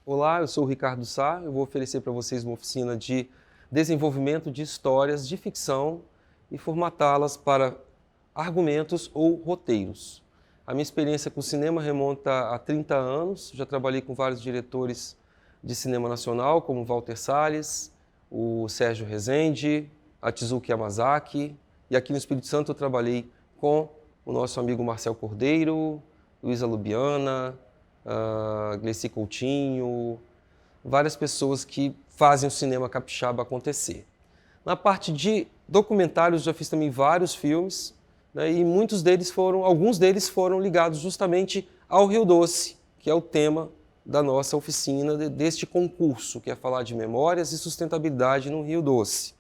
Olá, eu sou o Ricardo Sá, eu vou oferecer para vocês uma oficina de desenvolvimento de histórias de ficção e formatá-las para argumentos ou roteiros. A minha experiência com o cinema remonta a 30 anos, já trabalhei com vários diretores de cinema nacional, como Walter Salles, o Sérgio Rezende, a Tezuka Yamazaki, e aqui no Espírito Santo eu trabalhei com o nosso amigo Marcel Cordeiro, Luísa Lubiana, Gleci Coutinho, várias pessoas que fazem o cinema capixaba acontecer. Na parte de documentários já fiz também vários filmes, né, e alguns deles foram ligados justamente ao Rio Doce, que é o tema da nossa oficina, deste concurso, que é falar de memórias e sustentabilidade no Rio Doce.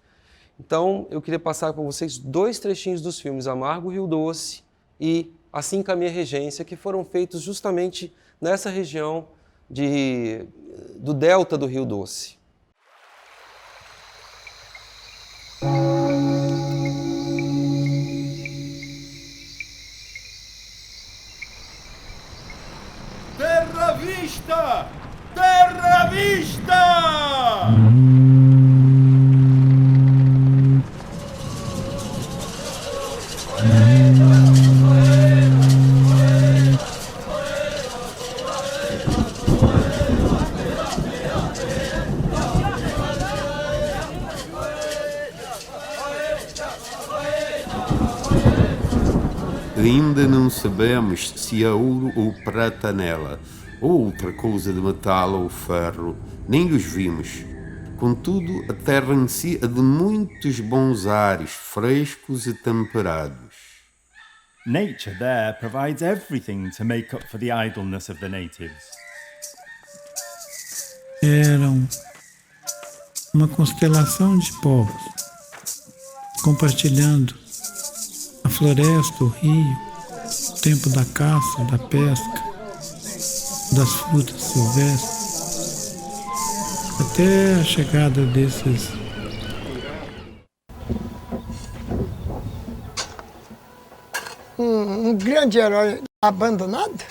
Então, eu queria passar para vocês 2 trechinhos dos filmes Amargo Rio Doce e Assim Caminha a Regência, que foram feitos justamente nessa região do delta do Rio Doce. Terra Vista! Terra Vista! Ainda não sabemos se há ouro ou prata nela, ou outra coisa de metal ou ferro, nem os vimos. Contudo, a terra em si é de muitos bons ares, frescos e temperados. Nature there provides everything to make up for the idleness of the natives. Eram uma constelação de povos, compartilhando a floresta, o rio, o tempo da caça, da pesca, das frutas silvestres, até a chegada desses um grande herói abandonado.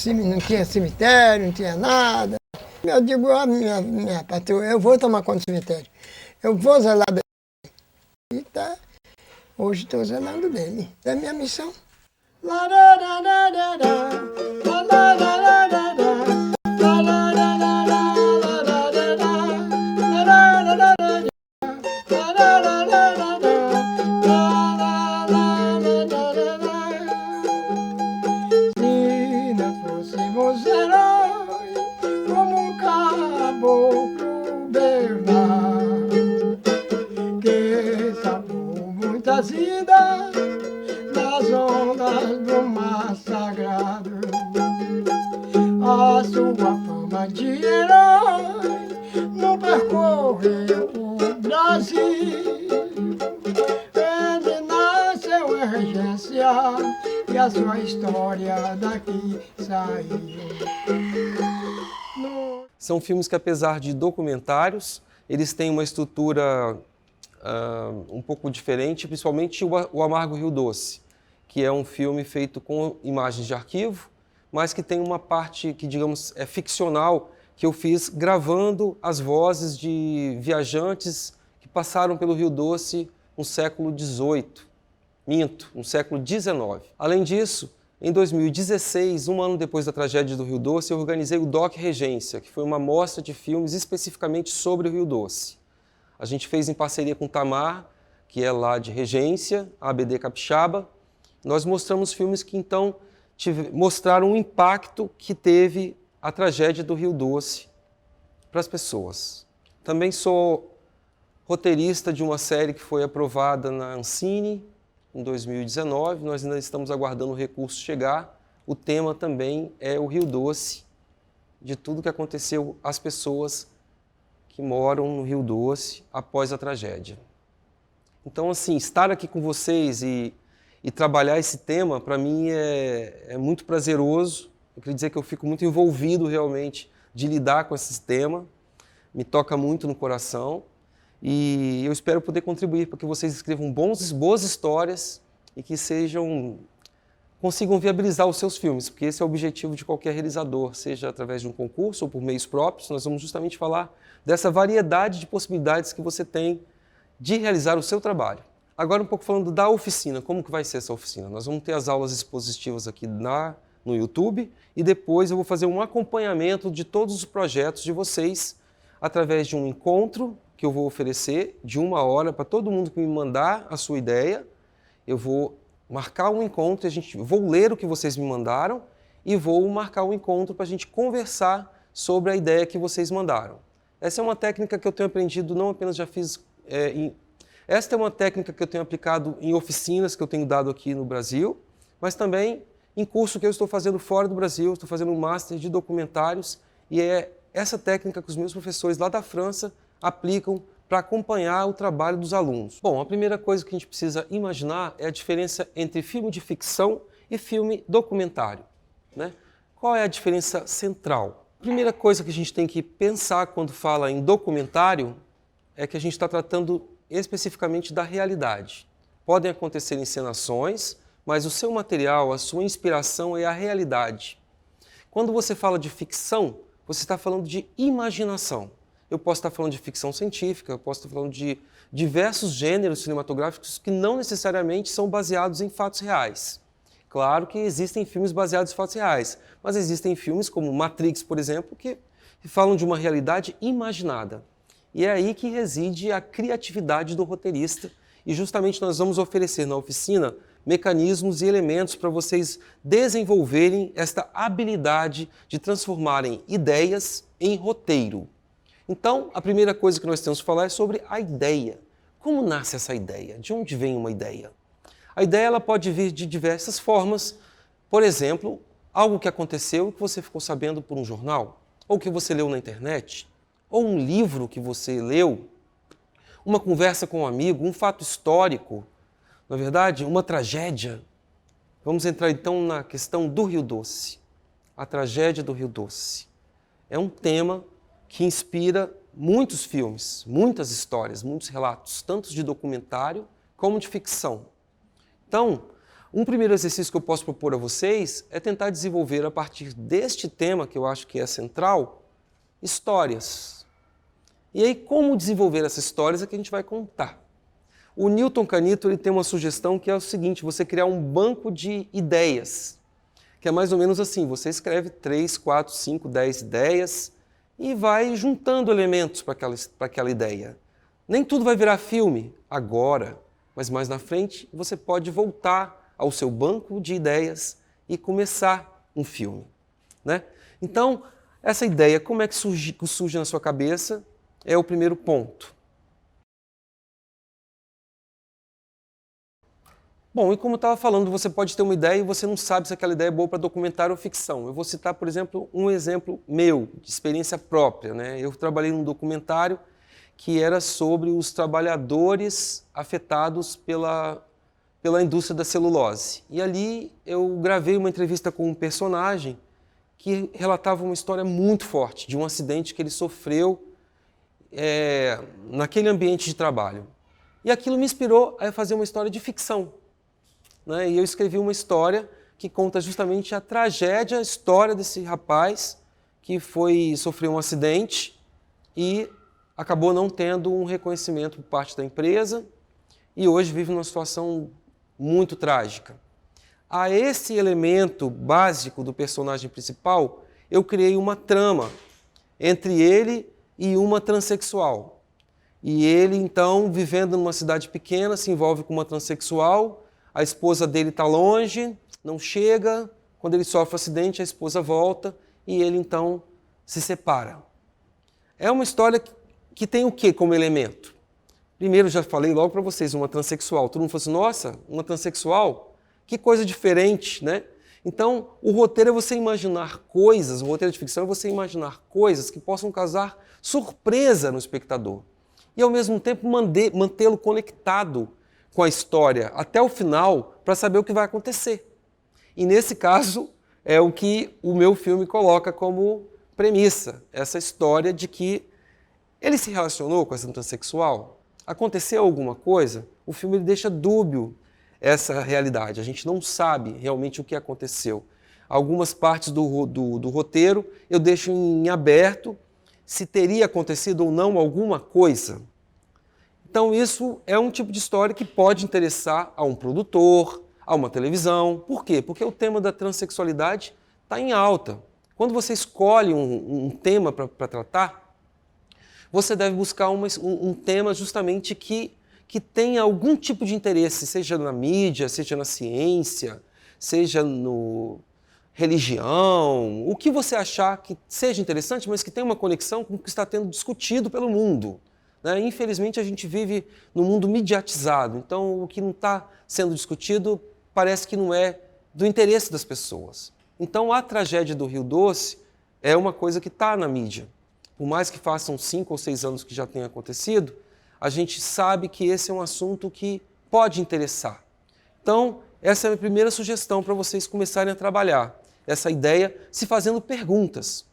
Não tinha cemitério, não tinha nada. Eu digo, minha patroa, eu vou tomar conta do cemitério. Eu vou zelar dele. E tá. Hoje estou zelando dele. É a minha missão. Se nós fôssemos heróis, como um caboclo Bernardo, que salvou muitas vidas nas ondas do mar sagrado. A sua fama de herói não percorreu o Brasil. Ele nasceu em Regência e a sua história daqui saiu. São filmes que, apesar de documentários, eles têm uma estrutura um pouco diferente, principalmente o Amargo Rio Doce, que é um filme feito com imagens de arquivo, mas que tem uma parte que, digamos, é ficcional, que eu fiz gravando as vozes de viajantes que passaram pelo Rio Doce no século XVIII, no século XIX. Além disso, em 2016, um ano depois da tragédia do Rio Doce, eu organizei o Doc Regência, que foi uma mostra de filmes especificamente sobre o Rio Doce. A gente fez em parceria com o Tamar, que é lá de Regência, a ABD Capixaba. Nós mostramos filmes que, então, mostraram o impacto que teve a tragédia do Rio Doce para as pessoas. Também sou roteirista de uma série que foi aprovada na Ancine em 2019. Nós ainda estamos aguardando o recurso chegar. O tema também é o Rio Doce, de tudo que aconteceu às pessoas que moram no Rio Doce após a tragédia. Então, assim, estar aqui com vocês e trabalhar esse tema, para mim, é muito prazeroso. Eu queria dizer que eu fico muito envolvido, realmente, de lidar com esse tema. Me toca muito no coração. E eu espero poder contribuir para que vocês escrevam boas histórias e que sejam consigam viabilizar os seus filmes, porque esse é o objetivo de qualquer realizador, seja através de um concurso ou por meios próprios. Nós vamos justamente falar dessa variedade de possibilidades que você tem de realizar o seu trabalho. Agora um pouco falando da oficina, como que vai ser essa oficina? Nós vamos ter as aulas expositivas aqui no YouTube e depois eu vou fazer um acompanhamento de todos os projetos de vocês através de um encontro que eu vou oferecer de 1 hora para todo mundo que me mandar a sua ideia. Eu vou marcar um encontro, vou ler o que vocês me mandaram e vou marcar um encontro para a gente conversar sobre a ideia que vocês mandaram. Essa é uma técnica que eu tenho aprendido, não apenas já fiz... Esta é uma técnica que eu tenho aplicado em oficinas que eu tenho dado aqui no Brasil, mas também em curso que eu estou fazendo fora do Brasil, estou fazendo um Master de documentários e é essa técnica que os meus professores lá da França aplicam para acompanhar o trabalho dos alunos. Bom, a primeira coisa que a gente precisa imaginar é a diferença entre filme de ficção e filme documentário, né? Qual é a diferença central? A primeira coisa que a gente tem que pensar quando fala em documentário é que a gente está tratando especificamente da realidade. Podem acontecer encenações, mas o seu material, a sua inspiração é a realidade. Quando você fala de ficção, você está falando de imaginação. Eu posso estar falando de ficção científica, eu posso estar falando de diversos gêneros cinematográficos que não necessariamente são baseados em fatos reais. Claro que existem filmes baseados em fatos reais, mas existem filmes como Matrix, por exemplo, que falam de uma realidade imaginada. E é aí que reside a criatividade do roteirista e justamente nós vamos oferecer na oficina mecanismos e elementos para vocês desenvolverem esta habilidade de transformarem ideias em roteiro. Então, a primeira coisa que nós temos que falar é sobre a ideia. Como nasce essa ideia? De onde vem uma ideia? A ideia ela pode vir de diversas formas. Por exemplo, algo que aconteceu e que você ficou sabendo por um jornal, ou que você leu na internet, ou um livro que você leu, uma conversa com um amigo, um fato histórico, na verdade, uma tragédia. Vamos entrar então na questão do Rio Doce. A tragédia do Rio Doce. É um tema que inspira muitos filmes, muitas histórias, muitos relatos, tanto de documentário como de ficção. Então, um primeiro exercício que eu posso propor a vocês é tentar desenvolver, a partir deste tema, que eu acho que é central, histórias. E aí, como desenvolver essas histórias é que a gente vai contar. O Newton Canito ele tem uma sugestão que é o seguinte, você criar um banco de ideias, que é mais ou menos assim, você escreve 3, 4, 5, 10 ideias e vai juntando elementos para aquela ideia. Nem tudo vai virar filme agora, mas mais na frente você pode voltar ao seu banco de ideias e começar um filme, né? Então, essa ideia, como é que surge na sua cabeça, é o primeiro ponto. Bom, e como eu estava falando, você pode ter uma ideia e você não sabe se aquela ideia é boa para documentário ou ficção. Eu vou citar, por exemplo, um exemplo meu, de experiência própria, né? Eu trabalhei num documentário que era sobre os trabalhadores afetados pela indústria da celulose. E ali eu gravei uma entrevista com um personagem que relatava uma história muito forte de um acidente que ele sofreu naquele ambiente de trabalho. E aquilo me inspirou a fazer uma história de ficção, né? E eu escrevi uma história que conta justamente a tragédia, a história desse rapaz que sofreu um acidente e acabou não tendo um reconhecimento por parte da empresa e hoje vive numa situação muito trágica. A esse elemento básico do personagem principal, eu criei uma trama entre ele e uma transexual. E ele, então, vivendo numa cidade pequena, se envolve com uma transexual, a esposa dele está longe, não chega, quando ele sofre um acidente, a esposa volta e ele, então, se separa. É uma história que tem o que como elemento? Primeiro, já falei logo para vocês, uma transexual. Todo mundo falou assim, nossa, uma transexual? Que coisa diferente, né? Então, o roteiro é você imaginar coisas, o roteiro de ficção é você imaginar coisas que possam causar surpresa no espectador. E, ao mesmo tempo, mantê-lo conectado com a história até o final para saber o que vai acontecer. E, nesse caso, é o que o meu filme coloca como premissa, essa história de que ele se relacionou com essa transexual, aconteceu alguma coisa, o filme ele deixa dúbio essa realidade. A gente não sabe realmente o que aconteceu. Algumas partes do roteiro eu deixo em aberto se teria acontecido ou não alguma coisa. Então isso é um tipo de história que pode interessar a um produtor, a uma televisão. Por quê? Porque o tema da transexualidade está em alta. Quando você escolhe um tema para tratar, você deve buscar um tema justamente que tenha algum tipo de interesse, seja na mídia, seja na ciência, seja no religião, o que você achar que seja interessante, mas que tenha uma conexão com o que está sendo discutido pelo mundo. Né? Infelizmente, a gente vive num mundo mediatizado, então o que não está sendo discutido parece que não é do interesse das pessoas. Então, a tragédia do Rio Doce é uma coisa que está na mídia. Por mais que façam 5 ou 6 anos que já tenha acontecido, a gente sabe que esse é um assunto que pode interessar. Então, essa é a minha primeira sugestão para vocês começarem a trabalhar. Essa ideia se fazendo perguntas.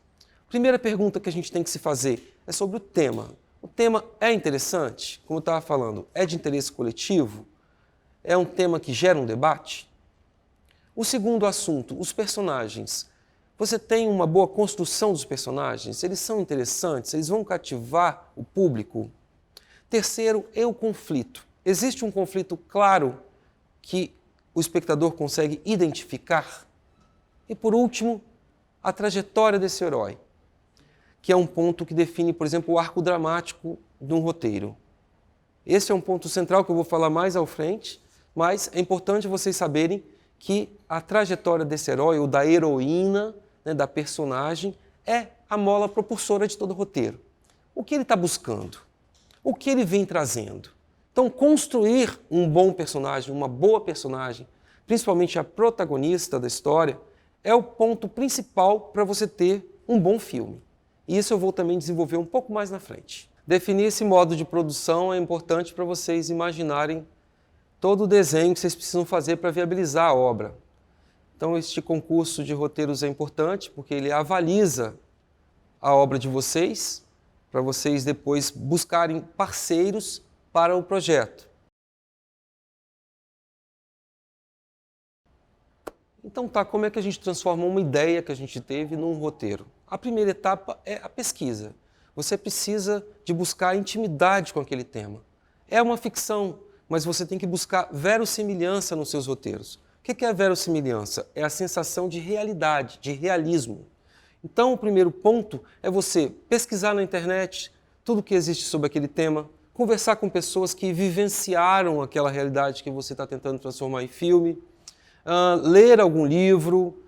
A primeira pergunta que a gente tem que se fazer é sobre o tema. O tema é interessante? Como eu estava falando, é de interesse coletivo? É um tema que gera um debate? O segundo assunto, os personagens. Você tem uma boa construção dos personagens? Eles são interessantes? Eles vão cativar o público? Terceiro, é o conflito. Existe um conflito claro que o espectador consegue identificar? E por último, a trajetória desse herói, que é um ponto que define, por exemplo, o arco dramático de um roteiro. Esse é um ponto central que eu vou falar mais à frente, mas é importante vocês saberem que a trajetória desse herói, ou da heroína, né, da personagem, é a mola propulsora de todo o roteiro. O que ele está buscando? O que ele vem trazendo? Então, construir um bom personagem, uma boa personagem, principalmente a protagonista da história, é o ponto principal para você ter um bom filme. E isso eu vou também desenvolver um pouco mais na frente. Definir esse modo de produção é importante para vocês imaginarem todo o desenho que vocês precisam fazer para viabilizar a obra. Então, este concurso de roteiros é importante porque ele avaliza a obra de vocês, para vocês depois buscarem parceiros para o projeto. Então tá, como é que a gente transforma uma ideia que a gente teve num roteiro? A primeira etapa é a pesquisa. Você precisa de buscar intimidade com aquele tema. É uma ficção, mas você tem que buscar verossimilhança nos seus roteiros. O que é a verossimilhança? É a sensação de realidade, de realismo. Então, o primeiro ponto é você pesquisar na internet tudo o que existe sobre aquele tema, conversar com pessoas que vivenciaram aquela realidade que você está tentando transformar em filme, ler algum livro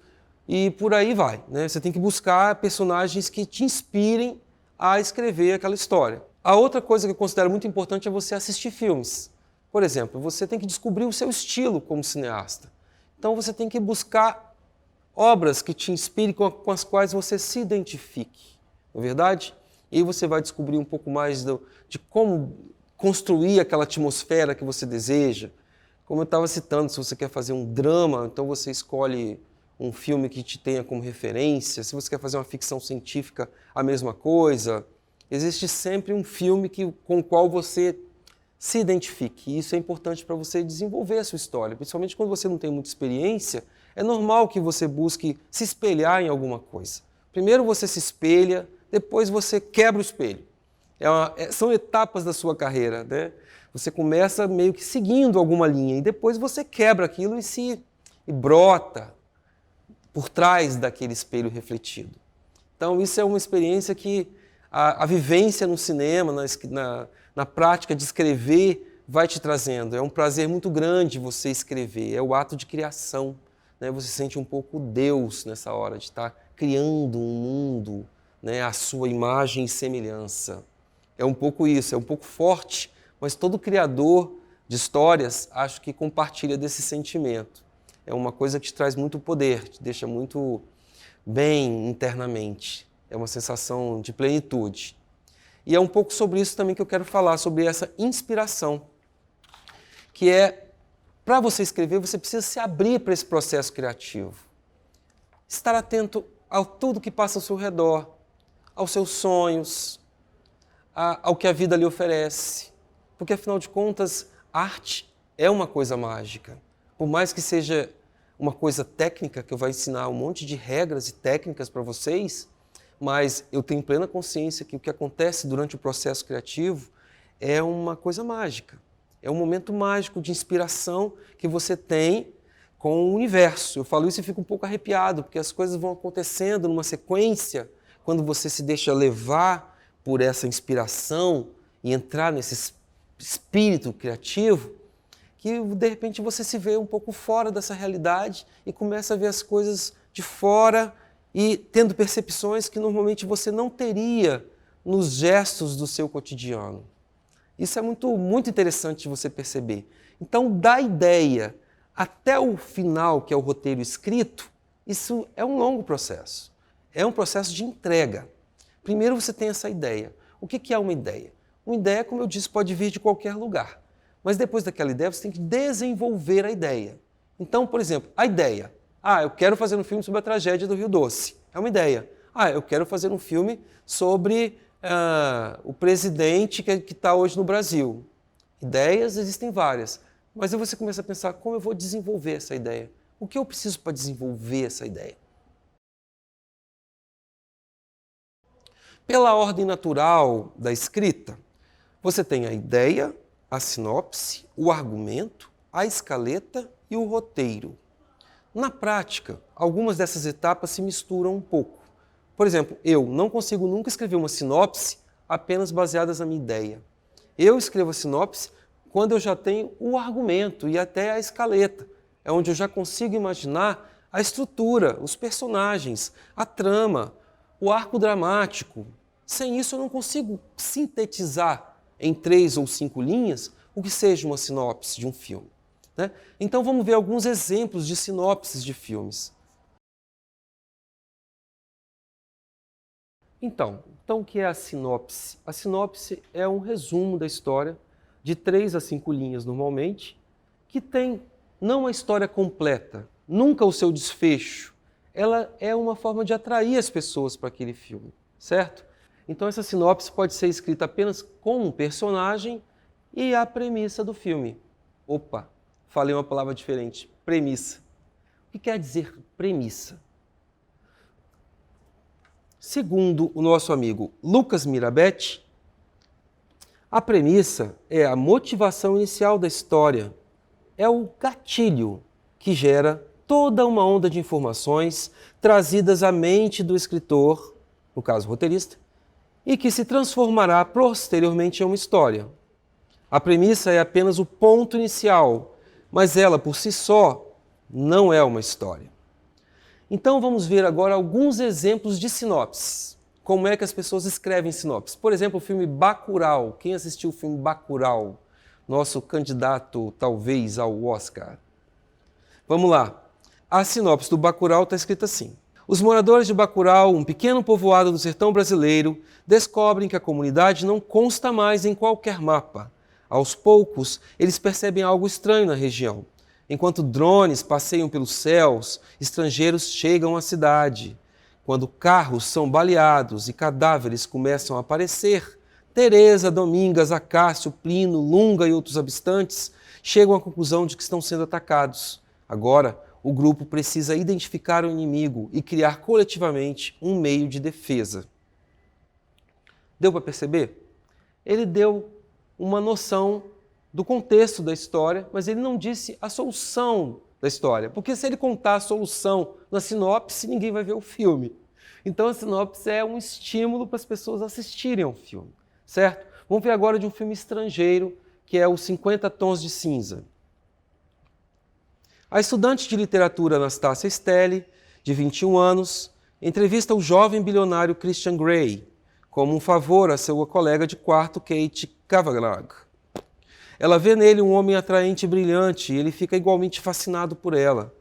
e por aí vai. Né? Você tem que buscar personagens que te inspirem a escrever aquela história. A outra coisa que eu considero muito importante é você assistir filmes. Por exemplo, você tem que descobrir o seu estilo como cineasta. Então você tem que buscar obras que te inspirem, com as quais você se identifique, não é verdade? E aí você vai descobrir um pouco mais de como construir aquela atmosfera que você deseja. Como eu estava citando, se você quer fazer um drama, então você escolhe um filme que te tenha como referência. Se você quer fazer uma ficção científica, a mesma coisa. Existe sempre um filme com o qual você se identifique. E isso é importante para você desenvolver a sua história. Principalmente quando você não tem muita experiência, é normal que você busque se espelhar em alguma coisa. Primeiro você se espelha, depois você quebra o espelho. São etapas da sua carreira, né? Você começa meio que seguindo alguma linha e depois você quebra aquilo e brota por trás daquele espelho refletido. Então isso é uma experiência que a vivência no cinema, na prática de escrever, vai te trazendo. É um prazer muito grande você escrever, é o ato de criação. Né? Você sente um pouco Deus nessa hora de estar criando um mundo, né? À sua imagem e semelhança. É um pouco isso, é um pouco forte, mas todo criador de histórias acho que compartilha desse sentimento. É uma coisa que te traz muito poder, te deixa muito bem internamente. É uma sensação de plenitude. E é um pouco sobre isso também que eu quero falar, sobre essa inspiração, que é, para você escrever, você precisa se abrir para esse processo criativo. Estar atento a tudo que passa ao seu redor, aos seus sonhos, ao que a vida lhe oferece. Porque, afinal de contas, arte é uma coisa mágica. Por mais que seja uma coisa técnica, que eu vou ensinar um monte de regras e técnicas para vocês, mas eu tenho plena consciência que o que acontece durante o processo criativo é uma coisa mágica. É um momento mágico de inspiração que você tem com o universo. Eu falo isso e fico um pouco arrepiado, porque as coisas vão acontecendo numa sequência, quando você se deixa levar por essa inspiração e entrar nesse espírito criativo, que de repente você se vê um pouco fora dessa realidade e começa a ver as coisas de fora e tendo percepções que normalmente você não teria nos gestos do seu cotidiano. Isso é muito interessante de você perceber. Então, da ideia até o final, que é o roteiro escrito, isso é um longo processo. É um processo de entrega. Primeiro você tem essa ideia. O que é uma ideia? Uma ideia, como eu disse, pode vir de qualquer lugar. Mas depois daquela ideia, você tem que desenvolver a ideia. Então, por exemplo, a ideia. Eu quero fazer um filme sobre a tragédia do Rio Doce. É uma ideia. Eu quero fazer um filme sobre o presidente que está hoje no Brasil. Ideias existem várias. Mas aí você começa a pensar, como eu vou desenvolver essa ideia? O que eu preciso para desenvolver essa ideia? Pela ordem natural da escrita, você tem a ideia, a sinopse, o argumento, a escaleta e o roteiro. Na prática, algumas dessas etapas se misturam um pouco. Por exemplo, eu não consigo nunca escrever uma sinopse apenas baseadas na minha ideia. Eu escrevo a sinopse quando eu já tenho o argumento e até a escaleta. É onde eu já consigo imaginar a estrutura, os personagens, a trama, o arco dramático. Sem isso eu não consigo sintetizar em 3 ou 5 linhas o que seja uma sinopse de um filme, né? Então vamos ver alguns exemplos de sinopses de filmes. Então, o que é a sinopse? A sinopse é um resumo da história, de 3 a 5 linhas normalmente, que tem não a história completa, nunca o seu desfecho. Ela é uma forma de atrair as pessoas para aquele filme, certo? Então essa sinopse pode ser escrita apenas com um personagem e a premissa do filme. Opa, falei uma palavra diferente, premissa. O que quer dizer premissa? Segundo o nosso amigo Lucas Mirabetti, a premissa é a motivação inicial da história, é o gatilho que gera toda uma onda de informações trazidas à mente do escritor, no caso roteirista, e que se transformará posteriormente em uma história. A premissa é apenas o ponto inicial, mas ela por si só não é uma história. Então vamos ver agora alguns exemplos de sinopses. Como é que as pessoas escrevem sinopse? Por exemplo, o filme Bacurau. Quem assistiu o filme Bacurau? Nosso candidato, talvez, ao Oscar. Vamos lá. A sinopse do Bacurau está escrita assim. Os moradores de Bacurau, um pequeno povoado do sertão brasileiro, descobrem que a comunidade não consta mais em qualquer mapa. Aos poucos, eles percebem algo estranho na região. Enquanto drones passeiam pelos céus, estrangeiros chegam à cidade. Quando carros são baleados e cadáveres começam a aparecer, Teresa, Domingas, Acácio, Plino, Lunga e outros habitantes chegam à conclusão de que estão sendo atacados. Agora, o grupo precisa identificar o inimigo e criar coletivamente um meio de defesa. Deu para perceber? Ele deu uma noção do contexto da história, mas ele não disse a solução da história. Porque se ele contar a solução na sinopse, ninguém vai ver o filme. Então a sinopse é um estímulo para as pessoas assistirem ao filme, certo? Vamos ver agora de um filme estrangeiro, que é Os 50 Tons de Cinza. A estudante de literatura Anastasia Stelli, de 21 anos, entrevista o jovem bilionário Christian Grey, como um favor a sua colega de quarto, Kate Kavanagh. Ela vê nele um homem atraente e brilhante e ele fica igualmente fascinado por ela.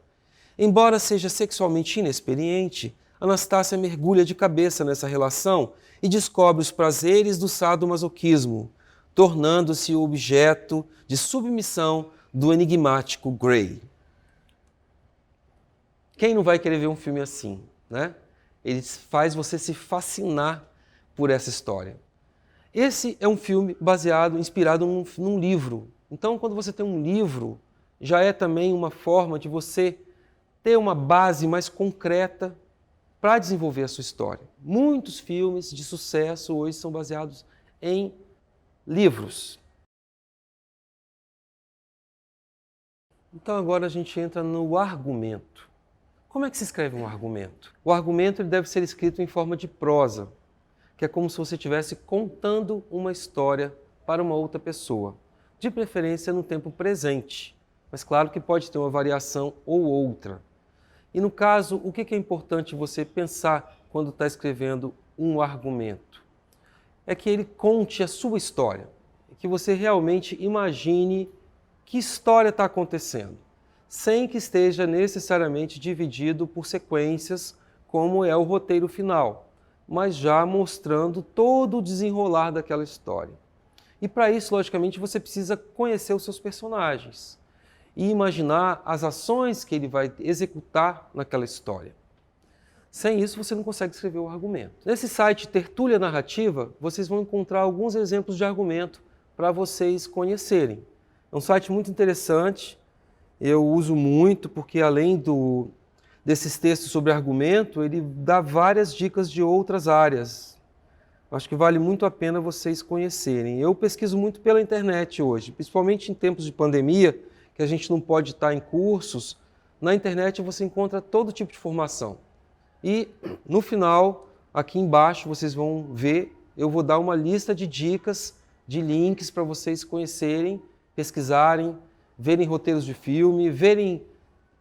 Embora seja sexualmente inexperiente, Anastasia mergulha de cabeça nessa relação e descobre os prazeres do sadomasoquismo, tornando-se o objeto de submissão do enigmático Grey. Quem não vai querer ver um filme assim, né? Ele faz você se fascinar por essa história. Esse é um filme inspirado num livro. Então, quando você tem um livro já é também uma forma de você ter uma base mais concreta para desenvolver a sua história. Muitos filmes de sucesso hoje são baseados em livros. Então agora a gente entra no argumento. Como é que se escreve um argumento? O argumento ele deve ser escrito em forma de prosa, que é como se você estivesse contando uma história para uma outra pessoa, de preferência no tempo presente, mas claro que pode ter uma variação ou outra. E no caso, o que é importante você pensar quando está escrevendo um argumento? É que ele conte a sua história, que você realmente imagine que história está acontecendo, sem que esteja necessariamente dividido por sequências, como é o roteiro final, mas já mostrando todo o desenrolar daquela história. E para isso, logicamente, você precisa conhecer os seus personagens e imaginar as ações que ele vai executar naquela história. Sem isso, você não consegue escrever o argumento. Nesse site Tertúlia Narrativa, vocês vão encontrar alguns exemplos de argumento para vocês conhecerem. É um site muito interessante, eu uso muito porque além desses textos sobre argumento, ele dá várias dicas de outras áreas. Acho que vale muito a pena vocês conhecerem. Eu pesquiso muito pela internet hoje, principalmente em tempos de pandemia, que a gente não pode estar em cursos. Na internet você encontra todo tipo de formação. E no final, aqui embaixo, vocês vão ver, eu vou dar uma lista de dicas, de links para vocês conhecerem, pesquisarem, verem roteiros de filme, verem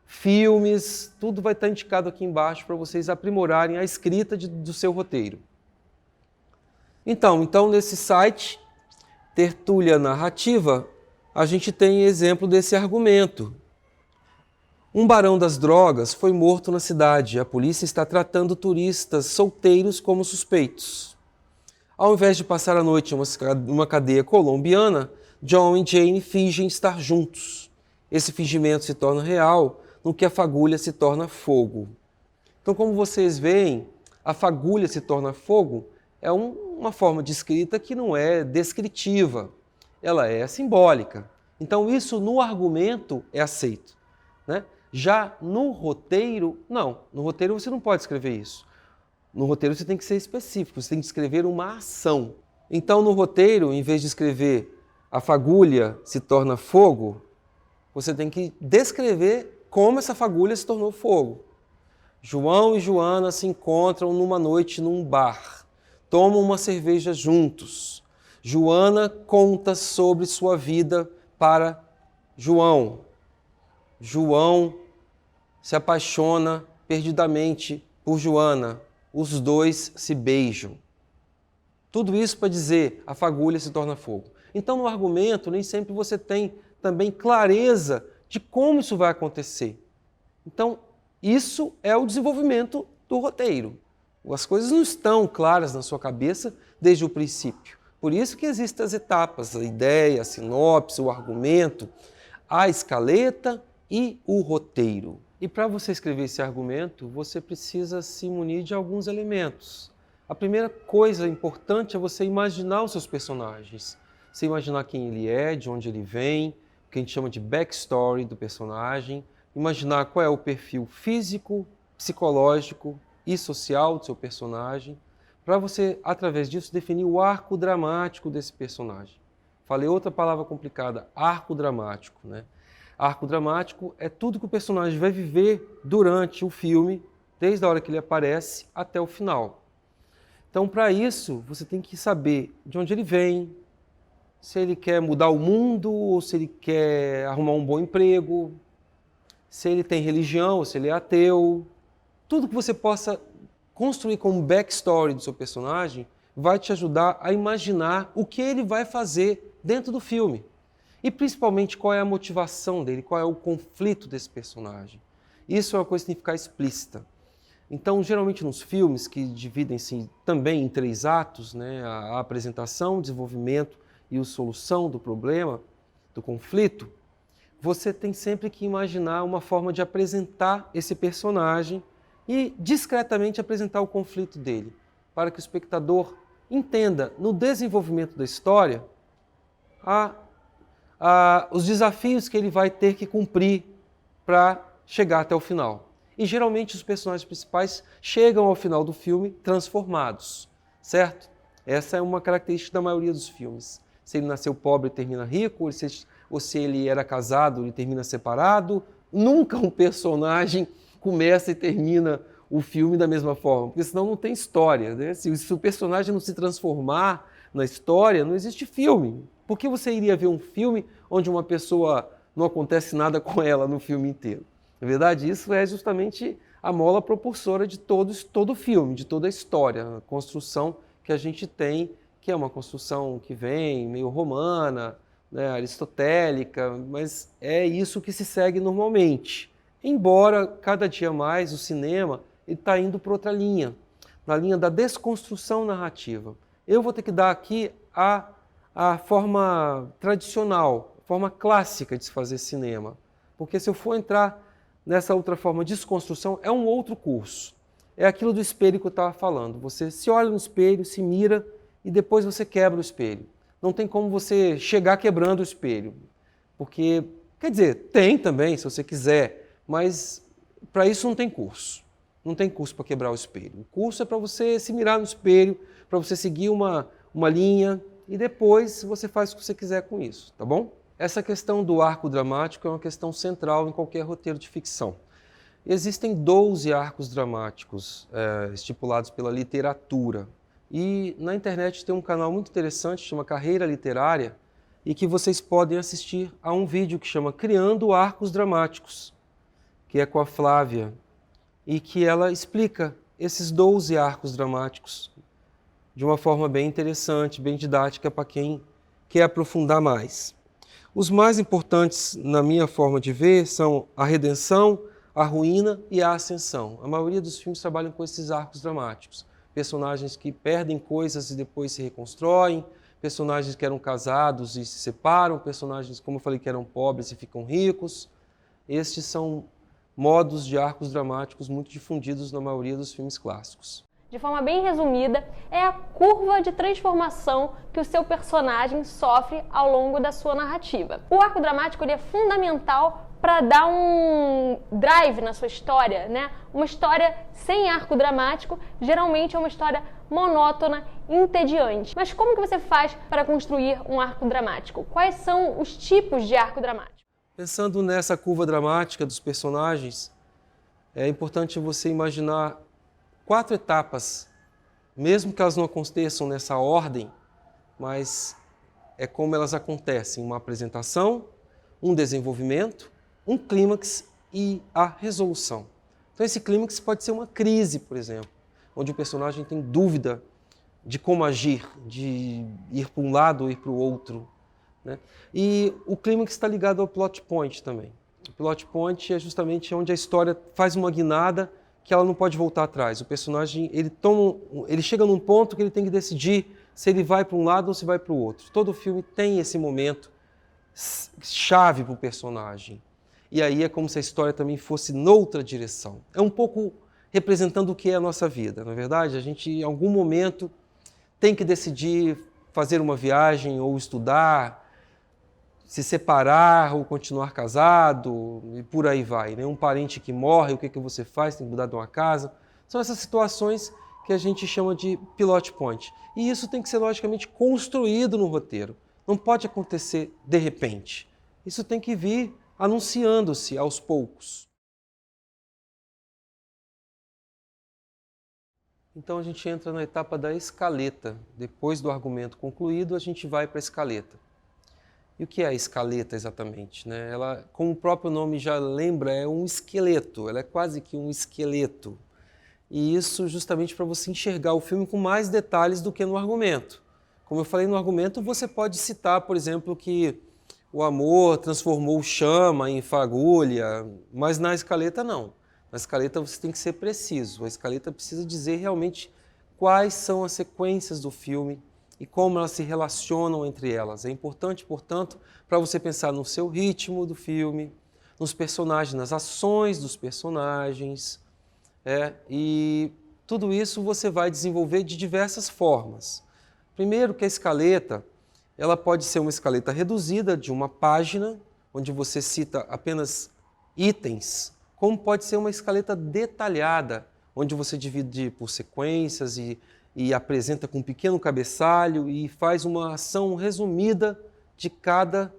filmes, tudo vai estar indicado aqui embaixo para vocês aprimorarem a escrita do seu roteiro. Então, nesse site, Tertúlia Narrativa, a gente tem exemplo desse argumento. Um barão das drogas foi morto na cidade. A polícia está tratando turistas solteiros como suspeitos. Ao invés de passar a noite em uma cadeia colombiana, John e Jane fingem estar juntos. Esse fingimento se torna real no que a fagulha se torna fogo. Então, como vocês veem, a fagulha se torna fogo é uma forma de escrita que não é descritiva, ela é simbólica. Então, isso no argumento é aceito, né? Já no roteiro, não. No roteiro você não pode escrever isso. No roteiro você tem que ser específico, você tem que escrever uma ação. Então, no roteiro, em vez de escrever a fagulha se torna fogo, você tem que descrever como essa fagulha se tornou fogo. João e Joana se encontram numa noite num bar, tomam uma cerveja juntos. Joana conta sobre sua vida para João. João se apaixona perdidamente por Joana. Os dois se beijam. Tudo isso para dizer a fagulha se torna fogo. Então, no argumento, nem sempre você tem também clareza de como isso vai acontecer. Então, isso é o desenvolvimento do roteiro. As coisas não estão claras na sua cabeça desde o princípio. Por isso que existem as etapas, a ideia, a sinopse, o argumento, a escaleta e o roteiro. E para você escrever esse argumento, você precisa se munir de alguns elementos. A primeira coisa importante é você imaginar os seus personagens. Você imaginar quem ele é, de onde ele vem, o que a gente chama de backstory do personagem. Imaginar qual é o perfil físico, psicológico e social do seu personagem, para você, através disso, definir o arco dramático desse personagem. Falei outra palavra complicada, arco dramático, né? Arco dramático é tudo que o personagem vai viver durante o filme, desde a hora que ele aparece até o final. Então, para isso, você tem que saber de onde ele vem, se ele quer mudar o mundo, ou se ele quer arrumar um bom emprego, se ele tem religião, ou se ele é ateu. Tudo que você possa construir como backstory do seu personagem vai te ajudar a imaginar o que ele vai fazer dentro do filme. E principalmente qual é a motivação dele, qual é o conflito desse personagem. Isso é uma coisa que tem que ficar explícita. Então, geralmente nos filmes, que dividem-se também em 3 atos, né, a apresentação, o desenvolvimento e a solução do problema, do conflito, você tem sempre que imaginar uma forma de apresentar esse personagem e discretamente apresentar o conflito dele, para que o espectador entenda no desenvolvimento da história os desafios que ele vai ter que cumprir para chegar até o final. E geralmente os personagens principais chegam ao final do filme transformados, certo? Essa é uma característica da maioria dos filmes. Se ele nasceu pobre, ele termina rico, ou se ele era casado, ele termina separado. Nunca um personagem começa e termina o filme da mesma forma, porque senão não tem história, né? Se o personagem não se transformar na história, não existe filme. Por que você iria ver um filme onde uma pessoa não acontece nada com ela no filme inteiro? Na verdade, isso é justamente a mola propulsora de todo o filme, de toda a história, a construção que a gente tem, que é uma construção que vem meio romana, né, aristotélica, mas é isso que se segue normalmente. Embora, cada dia mais, o cinema está indo para outra linha, na linha da desconstrução narrativa. Eu vou ter que dar aqui a forma tradicional, a forma clássica de se fazer cinema, porque se eu for entrar nessa outra forma de desconstrução, é um outro curso. É aquilo do espelho que eu estava falando. Você se olha no espelho, se mira e depois você quebra o espelho. Não tem como você chegar quebrando o espelho. Porque, quer dizer, tem também, se você quiser, mas para isso não tem curso. Não tem curso para quebrar o espelho. O curso é para você se mirar no espelho, para você seguir uma linha e depois você faz o que você quiser com isso, tá bom? Essa questão do arco dramático é uma questão central em qualquer roteiro de ficção. Existem 12 arcos dramáticos estipulados pela literatura. E na internet tem um canal muito interessante, chama Carreira Literária, e que vocês podem assistir a um vídeo que chama Criando Arcos Dramáticos, que é com a Flávia, e que ela explica esses 12 arcos dramáticos de uma forma bem interessante, bem didática para quem quer aprofundar mais. Os mais importantes, na minha forma de ver, são a redenção, a ruína e a ascensão. A maioria dos filmes trabalham com esses arcos dramáticos. Personagens que perdem coisas e depois se reconstroem, personagens que eram casados e se separam, personagens, como eu falei, que eram pobres e ficam ricos. Estes são modos de arcos dramáticos muito difundidos na maioria dos filmes clássicos. De forma bem resumida, é a curva de transformação que o seu personagem sofre ao longo da sua narrativa. O arco dramático ele é fundamental para dar um drive na sua história, né? Uma história sem arco dramático geralmente é uma história monótona, entediante. Mas como que você faz para construir um arco dramático? Quais são os tipos de arco dramático? Pensando nessa curva dramática dos personagens, é importante você imaginar 4 etapas, mesmo que elas não aconteçam nessa ordem, mas é como elas acontecem: uma apresentação, um desenvolvimento, um clímax e a resolução. Então esse clímax pode ser uma crise, por exemplo, onde o personagem tem dúvida de como agir, de ir para um lado ou ir para o outro, né? E o clímax está ligado ao plot point também. O plot point é justamente onde a história faz uma guinada que ela não pode voltar atrás. O personagem ele chega num ponto que ele tem que decidir se ele vai para um lado ou se vai para o outro. Todo filme tem esse momento chave para o personagem. E aí é como se a história também fosse noutra direção. É um pouco representando o que é a nossa vida, não é verdade? A gente, em algum momento, tem que decidir fazer uma viagem ou estudar, se separar ou continuar casado, e por aí vai, né? Um parente que morre, o que você faz? Tem que mudar de uma casa. São essas situações que a gente chama de plot point. E isso tem que ser, logicamente, construído no roteiro. Não pode acontecer de repente. Isso tem que vir anunciando-se aos poucos. Então a gente entra na etapa da escaleta. Depois do argumento concluído, a gente vai para a escaleta. E o que é a escaleta exatamente, né? Ela, como o próprio nome já lembra, é um esqueleto, ela é quase que um esqueleto. E isso justamente para você enxergar o filme com mais detalhes do que no argumento. Como eu falei no argumento, você pode citar, por exemplo, que o amor transformou chama em fagulha, mas na escaleta não. Na escaleta você tem que ser preciso, a escaleta precisa dizer realmente quais são as sequências do filme, e como elas se relacionam entre elas. É importante, portanto, para você pensar no seu ritmo do filme, nos personagens, nas ações dos personagens, e tudo isso você vai desenvolver de diversas formas. Primeiro que a escaleta, Ela pode ser uma escaleta reduzida de uma página, onde você cita apenas itens, como pode ser uma escaleta detalhada, onde você divide por sequências e apresenta com um pequeno cabeçalho e faz uma ação resumida de cada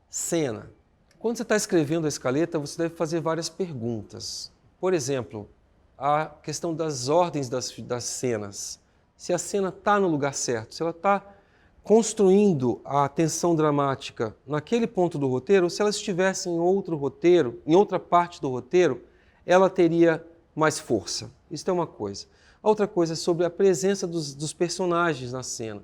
cena. Quando você está escrevendo a escaleta, você deve fazer várias perguntas. Por exemplo, a questão das ordens das cenas. Se a cena está no lugar certo, se ela está construindo a tensão dramática naquele ponto do roteiro, ou se ela estivesse em outro roteiro, em outra parte do roteiro, ela teria mais força. Isso é uma coisa. A outra coisa é sobre a presença dos personagens na cena.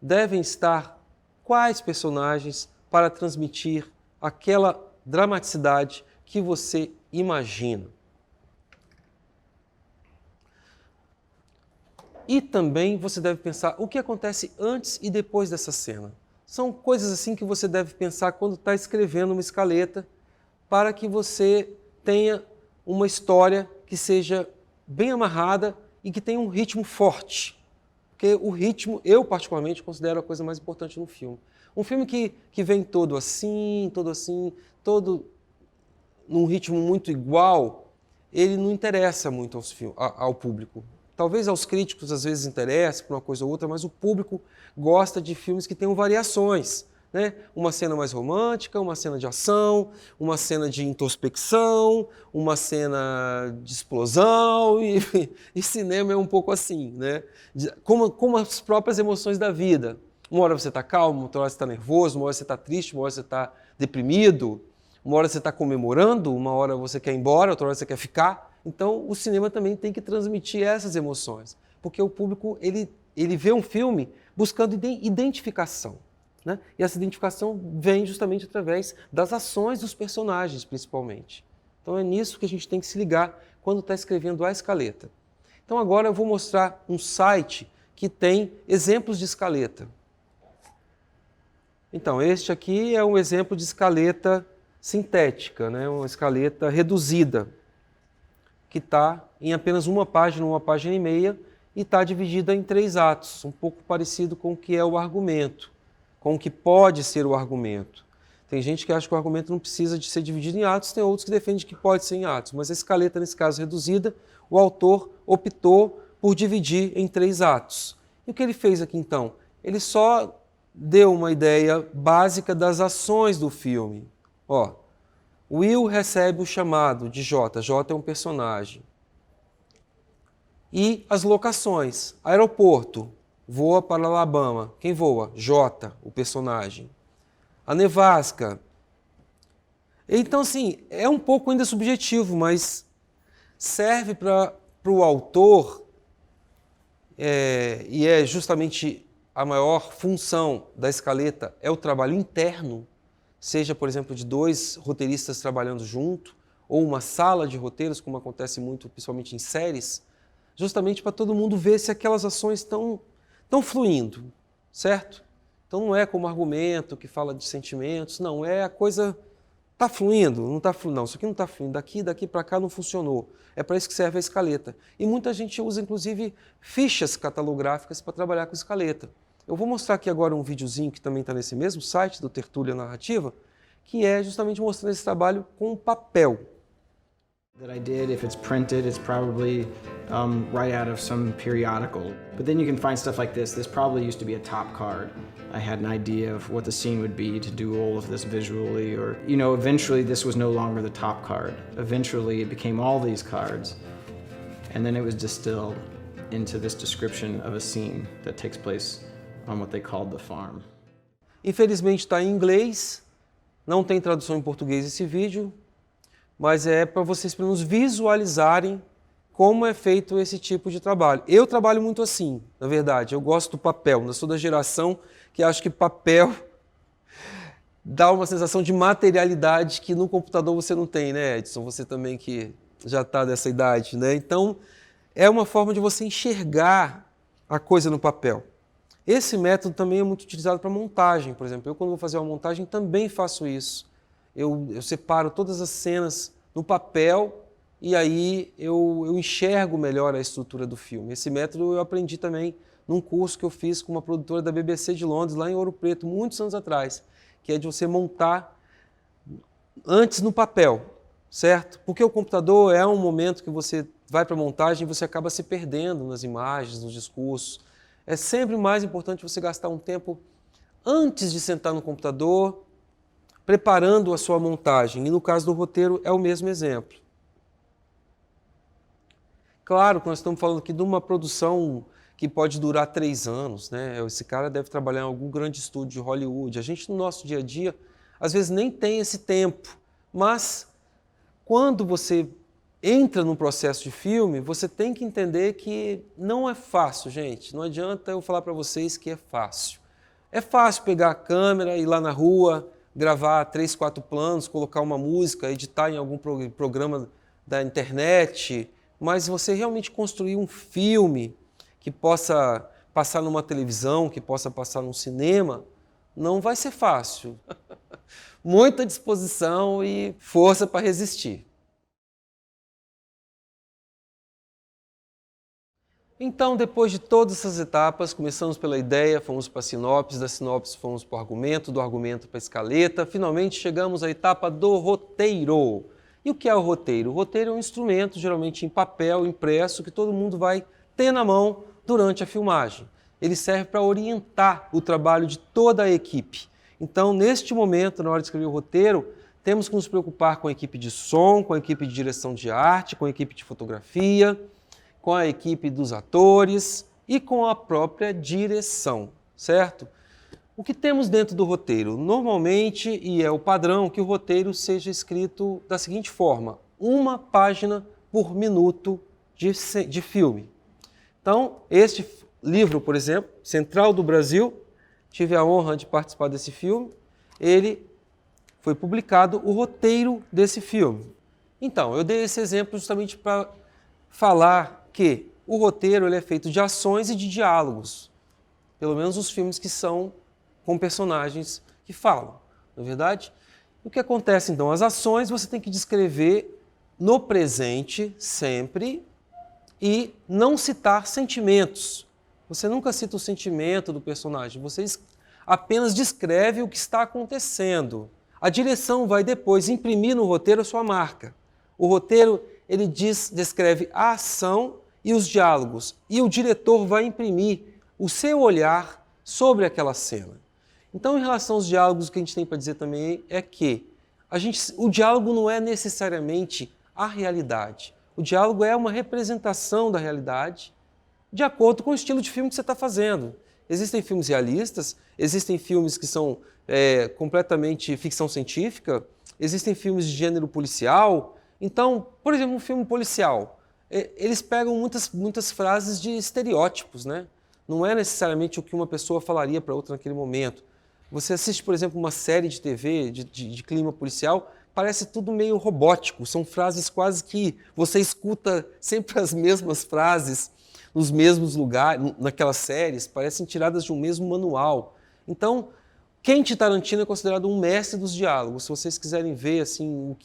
Devem estar quais personagens para transmitir aquela dramaticidade que você imagina. E também você deve pensar o que acontece antes e depois dessa cena. São coisas assim que você deve pensar quando está escrevendo uma escaleta para que você tenha uma história que seja bem amarrada e que tenha um ritmo forte. Porque o ritmo, eu particularmente considero a coisa mais importante no filme. Um filme que vem todo num ritmo muito igual, ele não interessa muito ao público. Talvez aos críticos às vezes interesse por uma coisa ou outra, mas o público gosta de filmes que tenham variações, né? Uma cena mais romântica, uma cena de ação, uma cena de introspecção, uma cena de explosão, e cinema é um pouco assim, né? Como as próprias emoções da vida. Uma hora você está calmo, outra hora você está nervoso, uma hora você está triste, uma hora você está deprimido, uma hora você está comemorando, uma hora você quer ir embora, outra hora você quer ficar. Então, o cinema também tem que transmitir essas emoções, porque o público ele vê um filme buscando identificação, né? E essa identificação vem justamente através das ações dos personagens, principalmente. Então, é nisso que a gente tem que se ligar quando está escrevendo a escaleta. Então, agora eu vou mostrar um site que tem exemplos de escaleta. Então, este aqui é um exemplo de escaleta sintética, né? Uma escaleta reduzida, que está em apenas uma página e meia, e está dividida em 3 atos, um pouco parecido com o que é o argumento, com o que pode ser o argumento. Tem gente que acha que o argumento não precisa de ser dividido em atos, tem outros que defendem que pode ser em atos, mas a escaleta, nesse caso reduzida, o autor optou por dividir em 3 atos. E o que ele fez aqui então? Ele só deu uma ideia básica das ações do filme. Ó, Will recebe o chamado de J. J é um personagem. E as locações. Aeroporto. Voa para Alabama. Quem voa? J, o personagem. A nevasca. Então, assim, é um pouco ainda subjetivo, mas serve para o autor, e é justamente a maior função da escaleta, é o trabalho interno, seja, por exemplo, de 2 roteiristas trabalhando junto, ou uma sala de roteiros, como acontece muito, principalmente em séries, justamente para todo mundo ver se aquelas ações estão fluindo, certo? Então não é como argumento que fala de sentimentos, não, é a coisa está fluindo, não está fluindo, não, isso aqui não está fluindo, daqui para cá não funcionou. É para isso que serve a escaleta. E muita gente usa, inclusive, fichas catalográficas para trabalhar com escaleta. Eu vou mostrar aqui agora um videozinho que também está nesse mesmo site do Tertúlia Narrativa, que é justamente mostrando esse trabalho com papel. That I did, if it's printed, it's probably right out of some periodical. But then you can find stuff like this. This probably used to be a top card. I had an idea of what the scene would be to do all of this visually, or, you know, eventually this was no longer the top card. Eventually it became all these cards, and then it was distilled into this description of a scene that takes place on what they called the farm. Infelizmente está em inglês, não tem tradução em português esse vídeo, mas é para vocês pelo menos visualizarem como é feito esse tipo de trabalho. Eu trabalho muito assim, na verdade, eu gosto do papel, eu sou da geração que acho que papel dá uma sensação de materialidade que no computador você não tem, né, Edson? Você também que já está dessa idade, né? Então, é uma forma de você enxergar a coisa no papel. Esse método também é muito utilizado para montagem, por exemplo. Eu, quando vou fazer uma montagem, também faço isso. Eu separo todas as cenas no papel e aí eu enxergo melhor a estrutura do filme. Esse método eu aprendi também num curso que eu fiz com uma produtora da BBC de Londres, lá em Ouro Preto, muitos anos atrás, que é de você montar antes no papel, certo? Porque o computador é um momento que você vai para a montagem e você acaba se perdendo nas imagens, nos discursos. É sempre mais importante você gastar um tempo antes de sentar no computador, preparando a sua montagem. E no caso do roteiro é o mesmo exemplo. Claro que nós estamos falando aqui de uma produção que pode durar 3 anos, né? Esse cara deve trabalhar em algum grande estúdio de Hollywood. A gente, no nosso dia a dia, às vezes nem tem esse tempo, mas quando você entra num processo de filme, você tem que entender que não é fácil, gente. Não adianta eu falar para vocês que é fácil. É fácil pegar a câmera, ir lá na rua, gravar 3, 4 planos, colocar uma música, editar em algum programa da internet, mas você realmente construir um filme que possa passar numa televisão, que possa passar num cinema, não vai ser fácil. Muita disposição e força para resistir. Então, depois de todas essas etapas, começamos pela ideia, fomos para a sinopse, da sinopse fomos para o argumento, do argumento para a escaleta, finalmente chegamos à etapa do roteiro. E o que é o roteiro? O roteiro é um instrumento, geralmente em papel, impresso, que todo mundo vai ter na mão durante a filmagem. Ele serve para orientar o trabalho de toda a equipe. Então, neste momento, na hora de escrever o roteiro, temos que nos preocupar com a equipe de som, com a equipe de direção de arte, com a equipe de fotografia, com a equipe dos atores e com a própria direção, certo? O que temos dentro do roteiro? Normalmente, e é o padrão, que o roteiro seja escrito da seguinte forma: 1 página por minuto de filme. Então, este livro, por exemplo, Central do Brasil, tive a honra de participar desse filme, ele foi publicado o roteiro desse filme. Então, eu dei esse exemplo justamente para falar que o roteiro ele é feito de ações e de diálogos, pelo menos os filmes que são com personagens que falam, não é verdade? O que acontece então? As ações você tem que descrever no presente sempre e não citar sentimentos. Você nunca cita o sentimento do personagem, você apenas descreve o que está acontecendo. A direção vai depois imprimir no roteiro a sua marca. O roteiro ele descreve a ação e os diálogos, e o diretor vai imprimir o seu olhar sobre aquela cena. Então, em relação aos diálogos, o que a gente tem para dizer também é que o diálogo não é necessariamente a realidade. O diálogo é uma representação da realidade de acordo com o estilo de filme que você está fazendo. Existem filmes realistas, existem filmes que são completamente ficção científica, existem filmes de gênero policial. Então, por exemplo, um filme policial, eles pegam muitas frases de estereótipos, né? Não é necessariamente o que uma pessoa falaria para outra naquele momento. Você assiste, por exemplo, uma série de TV de clima policial, parece tudo meio robótico, são frases quase que você escuta sempre as mesmas frases, nos mesmos lugares, naquelas séries, parecem tiradas de um mesmo manual. Então, Quentin Tarantino é considerado um mestre dos diálogos. Se vocês quiserem ver assim, o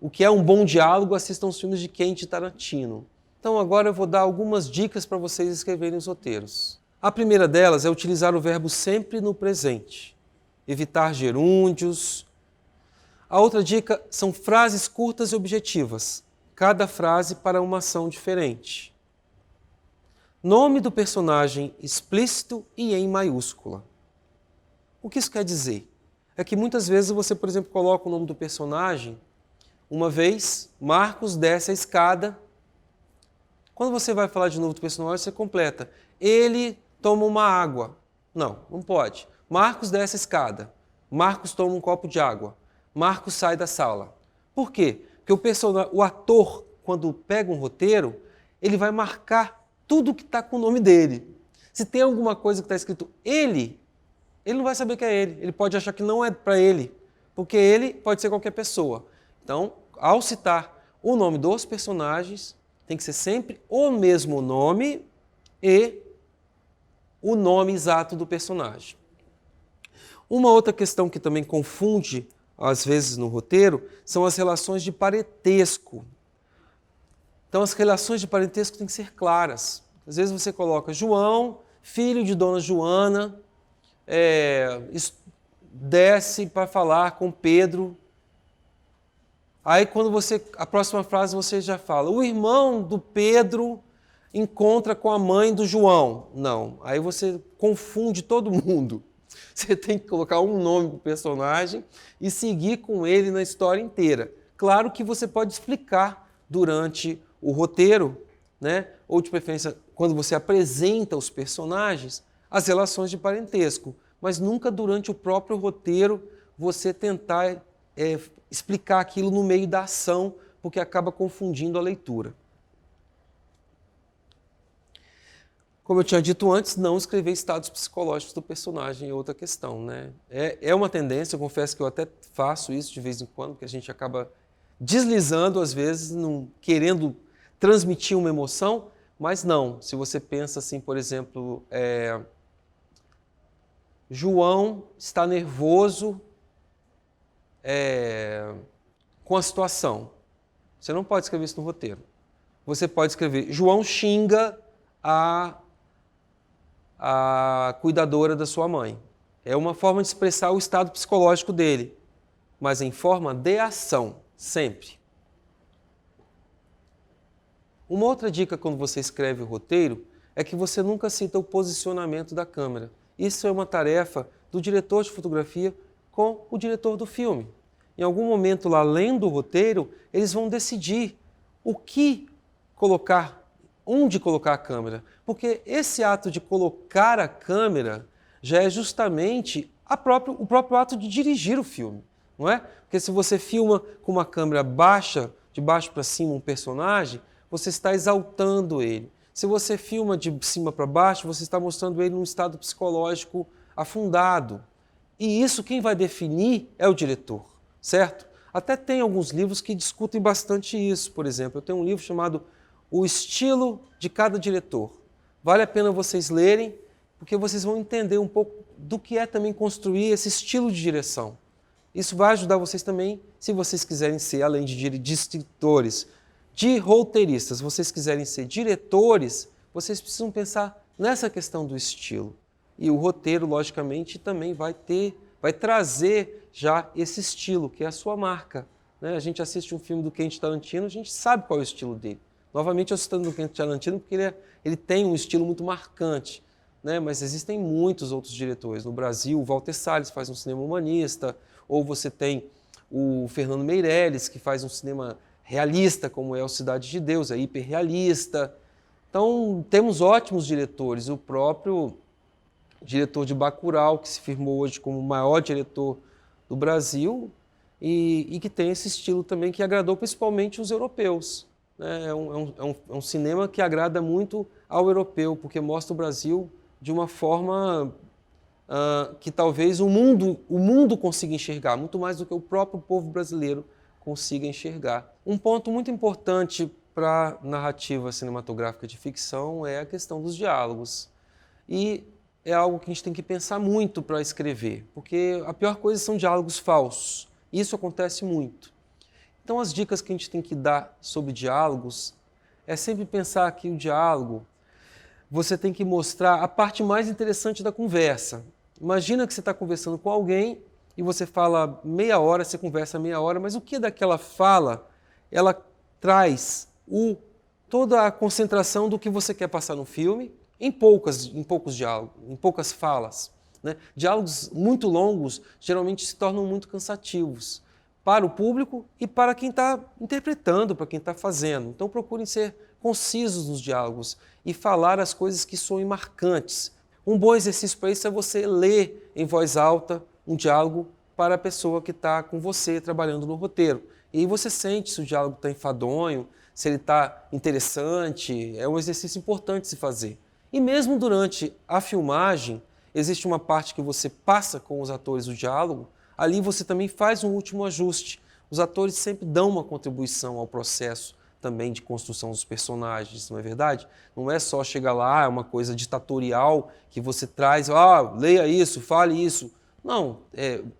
que é um bom diálogo, assistam os filmes de Quentin Tarantino. Então agora eu vou dar algumas dicas para vocês escreverem os roteiros. A primeira delas é utilizar o verbo sempre no presente, evitar gerúndios. A outra dica são frases curtas e objetivas, cada frase para uma ação diferente. Nome do personagem explícito e em maiúscula. O que isso quer dizer? É que muitas vezes você, por exemplo, coloca o nome do personagem. Uma vez, Marcos desce a escada. Quando você vai falar de novo do personagem, você completa. Ele toma uma água. Não pode. Marcos desce a escada. Marcos toma um copo de água. Marcos sai da sala. Por quê? Porque o ator, quando pega um roteiro, ele vai marcar tudo que está com o nome dele. Se tem alguma coisa que está escrito ele não vai saber que é ele. Ele pode achar que não é para ele, porque ele pode ser qualquer pessoa. Então, ao citar o nome dos personagens, tem que ser sempre o mesmo nome e o nome exato do personagem. Uma outra questão que também confunde, às vezes, no roteiro, são as relações de parentesco. Então, as relações de parentesco têm que ser claras. Às vezes você coloca João filho de Dona Joana, desce para falar com Pedro. Aí quando a próxima frase você já fala, o irmão do Pedro encontra com a mãe do João. Não, aí você confunde todo mundo. Você tem que colocar um nome para o personagem e seguir com ele na história inteira. Claro que você pode explicar durante o roteiro, né? Ou de preferência quando você apresenta os personagens, as relações de parentesco, mas nunca durante o próprio roteiro você tentar explicar aquilo no meio da ação, porque acaba confundindo a leitura. Como eu tinha dito antes, não escrever estados psicológicos do personagem é outra questão, né? É uma tendência, eu confesso que eu até faço isso de vez em quando, porque a gente acaba deslizando, às vezes, querendo transmitir uma emoção, mas não. Se você pensa assim, por exemplo, João está nervoso com a situação. Você não pode escrever isso no roteiro. Você pode escrever, João xinga a cuidadora da sua mãe. É uma forma de expressar o estado psicológico dele, mas em forma de ação, sempre. Uma outra dica quando você escreve o roteiro é que você nunca cita o posicionamento da câmera. Isso é uma tarefa do diretor de fotografia com o diretor do filme. Em algum momento lá, lendo o roteiro, eles vão decidir o que colocar, onde colocar a câmera. Porque esse ato de colocar a câmera já é justamente o próprio ato de dirigir o filme, não é? Porque se você filma com uma câmera baixa, de baixo para cima, um personagem, você está exaltando ele. Se você filma de cima para baixo, você está mostrando ele num estado psicológico afundado. E isso quem vai definir é o diretor, certo? Até tem alguns livros que discutem bastante isso. Por exemplo, eu tenho um livro chamado O Estilo de Cada Diretor. Vale a pena vocês lerem, porque vocês vão entender um pouco do que é também construir esse estilo de direção. Isso vai ajudar vocês também, se vocês quiserem ser, além de escritores, de roteiristas, vocês quiserem ser diretores, vocês precisam pensar nessa questão do estilo. E o roteiro, logicamente, também vai trazer já esse estilo, que é a sua marca, né? A gente assiste um filme do Quentin Tarantino, a gente sabe qual é o estilo dele. Novamente, eu estou citando o Quentin Tarantino porque ele tem um estilo muito marcante, né? Mas existem muitos outros diretores. No Brasil, o Walter Salles faz um cinema humanista, ou você tem o Fernando Meirelles, que faz um cinema realista, como é o Cidade de Deus, é hiperrealista. Então, temos ótimos diretores. O próprio diretor de Bacurau, que se firmou hoje como o maior diretor do Brasil, e que tem esse estilo também que agradou principalmente os europeus. É um cinema que agrada muito ao europeu, porque mostra o Brasil de uma forma que talvez o mundo consiga enxergar, muito mais do que o próprio povo brasileiro consiga enxergar. Um ponto muito importante para a narrativa cinematográfica de ficção é a questão dos diálogos. E é algo que a gente tem que pensar muito para escrever, porque a pior coisa são diálogos falsos. Isso acontece muito. Então, as dicas que a gente tem que dar sobre diálogos é sempre pensar que o diálogo, você tem que mostrar a parte mais interessante da conversa. Imagina que você está conversando com alguém e você fala meia hora, você conversa meia hora, mas o que daquela fala, ela traz toda a concentração do que você quer passar no filme em poucos diálogos, em poucas falas, né? Diálogos muito longos geralmente se tornam muito cansativos para o público e para quem está interpretando, para quem está fazendo. Então procurem ser concisos nos diálogos e falar as coisas que soem marcantes. Um bom exercício para isso é você ler em voz alta um diálogo para a pessoa que está com você trabalhando no roteiro. E aí você sente se o diálogo está enfadonho, se ele está interessante, é um exercício importante de se fazer. E mesmo durante a filmagem, existe uma parte que você passa com os atores o diálogo, ali você também faz um último ajuste. Os atores sempre dão uma contribuição ao processo também de construção dos personagens, não é verdade? Não é só chegar lá, é uma coisa ditatorial que você traz, leia isso, fale isso. Não,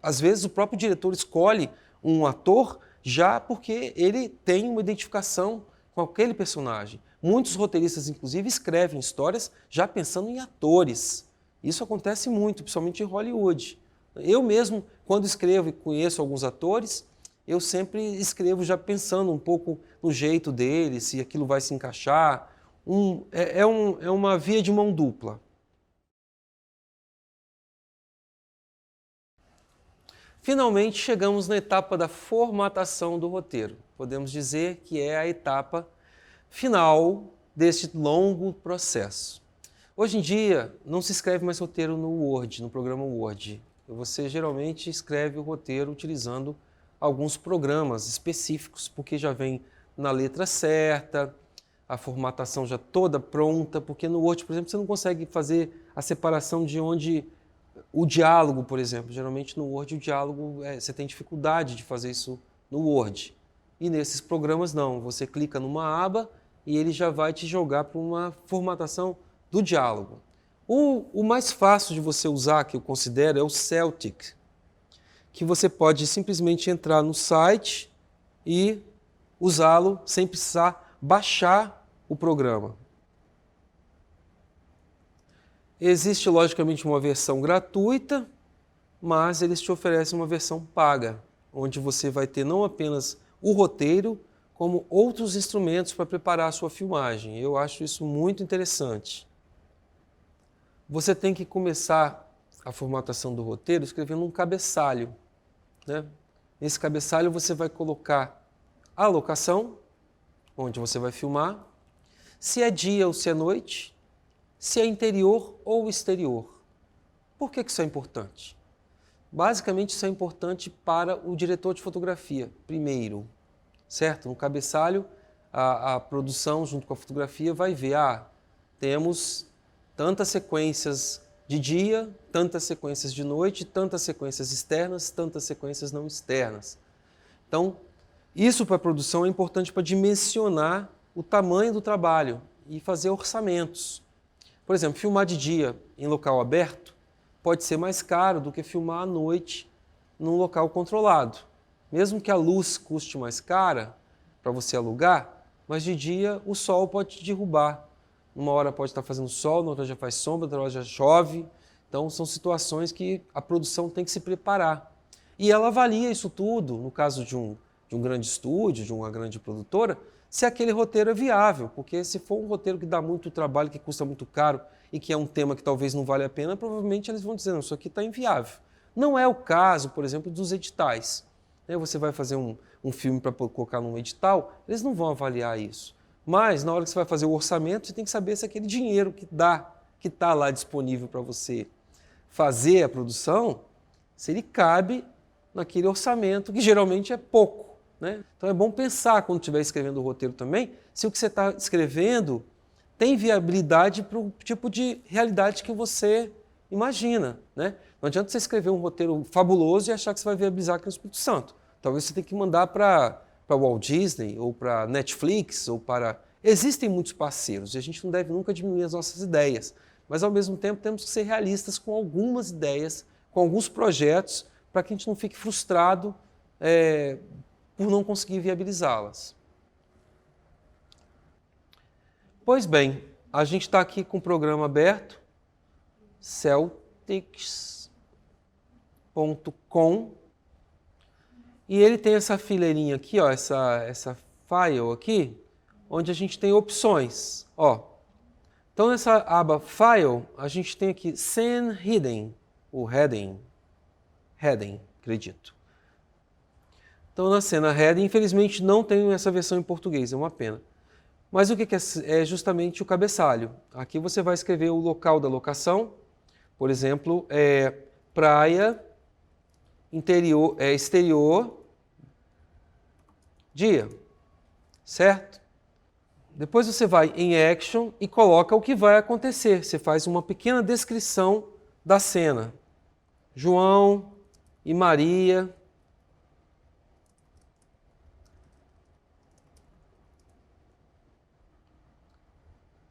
às vezes o próprio diretor escolhe um ator já porque ele tem uma identificação com aquele personagem. Muitos roteiristas, inclusive, escrevem histórias já pensando em atores. Isso acontece muito, principalmente em Hollywood. Eu mesmo, quando escrevo e conheço alguns atores, eu sempre escrevo já pensando um pouco no jeito deles, se aquilo vai se encaixar. É uma via de mão dupla. Finalmente chegamos na etapa da formatação do roteiro. Podemos dizer que é a etapa final deste longo processo. Hoje em dia não se escreve mais roteiro no Word, no programa Word. Você geralmente escreve o roteiro utilizando alguns programas específicos, porque já vem na letra certa, a formatação já toda pronta, porque no Word, por exemplo, você não consegue fazer a separação de onde o diálogo, por exemplo. Geralmente no Word o diálogo, você tem dificuldade de fazer isso no Word. E nesses programas não, você clica numa aba e ele já vai te jogar para uma formatação do diálogo. O mais fácil de você usar, que eu considero, é o Celtic, que você pode simplesmente entrar no site e usá-lo sem precisar baixar o programa. Existe, logicamente, uma versão gratuita, mas eles te oferecem uma versão paga, onde você vai ter não apenas o roteiro, como outros instrumentos para preparar a sua filmagem. Eu acho isso muito interessante. Você tem que começar a formatação do roteiro escrevendo um cabeçalho, né? Nesse cabeçalho você vai colocar a locação, onde você vai filmar, se é dia ou se é noite, se é interior ou exterior. Por que isso é importante? Basicamente isso é importante para o diretor de fotografia, primeiro, certo? No cabeçalho, a produção junto com a fotografia vai ver, temos tantas sequências de dia, tantas sequências de noite, tantas sequências externas, tantas sequências não externas. Então, isso para a produção é importante para dimensionar o tamanho do trabalho e fazer orçamentos. Por exemplo, filmar de dia em local aberto pode ser mais caro do que filmar à noite num local controlado. Mesmo que a luz custe mais cara para você alugar, mas de dia o sol pode te derrubar. Uma hora pode estar fazendo sol, na outra já faz sombra, na outra já chove. Então são situações que a produção tem que se preparar. E ela avalia isso tudo, no caso de um grande estúdio, de uma grande produtora, se aquele roteiro é viável, porque se for um roteiro que dá muito trabalho, que custa muito caro e que é um tema que talvez não vale a pena, provavelmente eles vão dizer, não, isso aqui está inviável. Não é o caso, por exemplo, dos editais. Você vai fazer um filme para colocar num edital, eles não vão avaliar isso. Mas na hora que você vai fazer o orçamento, você tem que saber se aquele dinheiro que está lá disponível para você fazer a produção, se ele cabe naquele orçamento, que geralmente é pouco. Né? Então é bom pensar, quando estiver escrevendo o roteiro também, se o que você está escrevendo tem viabilidade para o tipo de realidade que você imagina. Né? Não adianta você escrever um roteiro fabuloso e achar que você vai viabilizar aqui no Espírito Santo. Talvez você tenha que mandar para Walt Disney, ou para Netflix, ou para... Existem muitos parceiros e a gente não deve nunca diminuir as nossas ideias, mas ao mesmo tempo temos que ser realistas com algumas ideias, com alguns projetos, para que a gente não fique frustrado por não conseguir viabilizá-las. Pois bem, a gente está aqui com o programa aberto, celtics.com, e ele tem essa fileirinha aqui, ó, essa file aqui, onde a gente tem opções. Ó. Então, nessa aba File, a gente tem aqui Scene Hidden, o Heading, acredito. Então, na cena Heading, infelizmente, não tem essa versão em português, é uma pena. Mas o que é justamente o cabeçalho? Aqui você vai escrever o local da locação, por exemplo, praia, exterior, dia, certo? Depois você vai em Action e coloca o que vai acontecer. Você faz uma pequena descrição da cena. João e Maria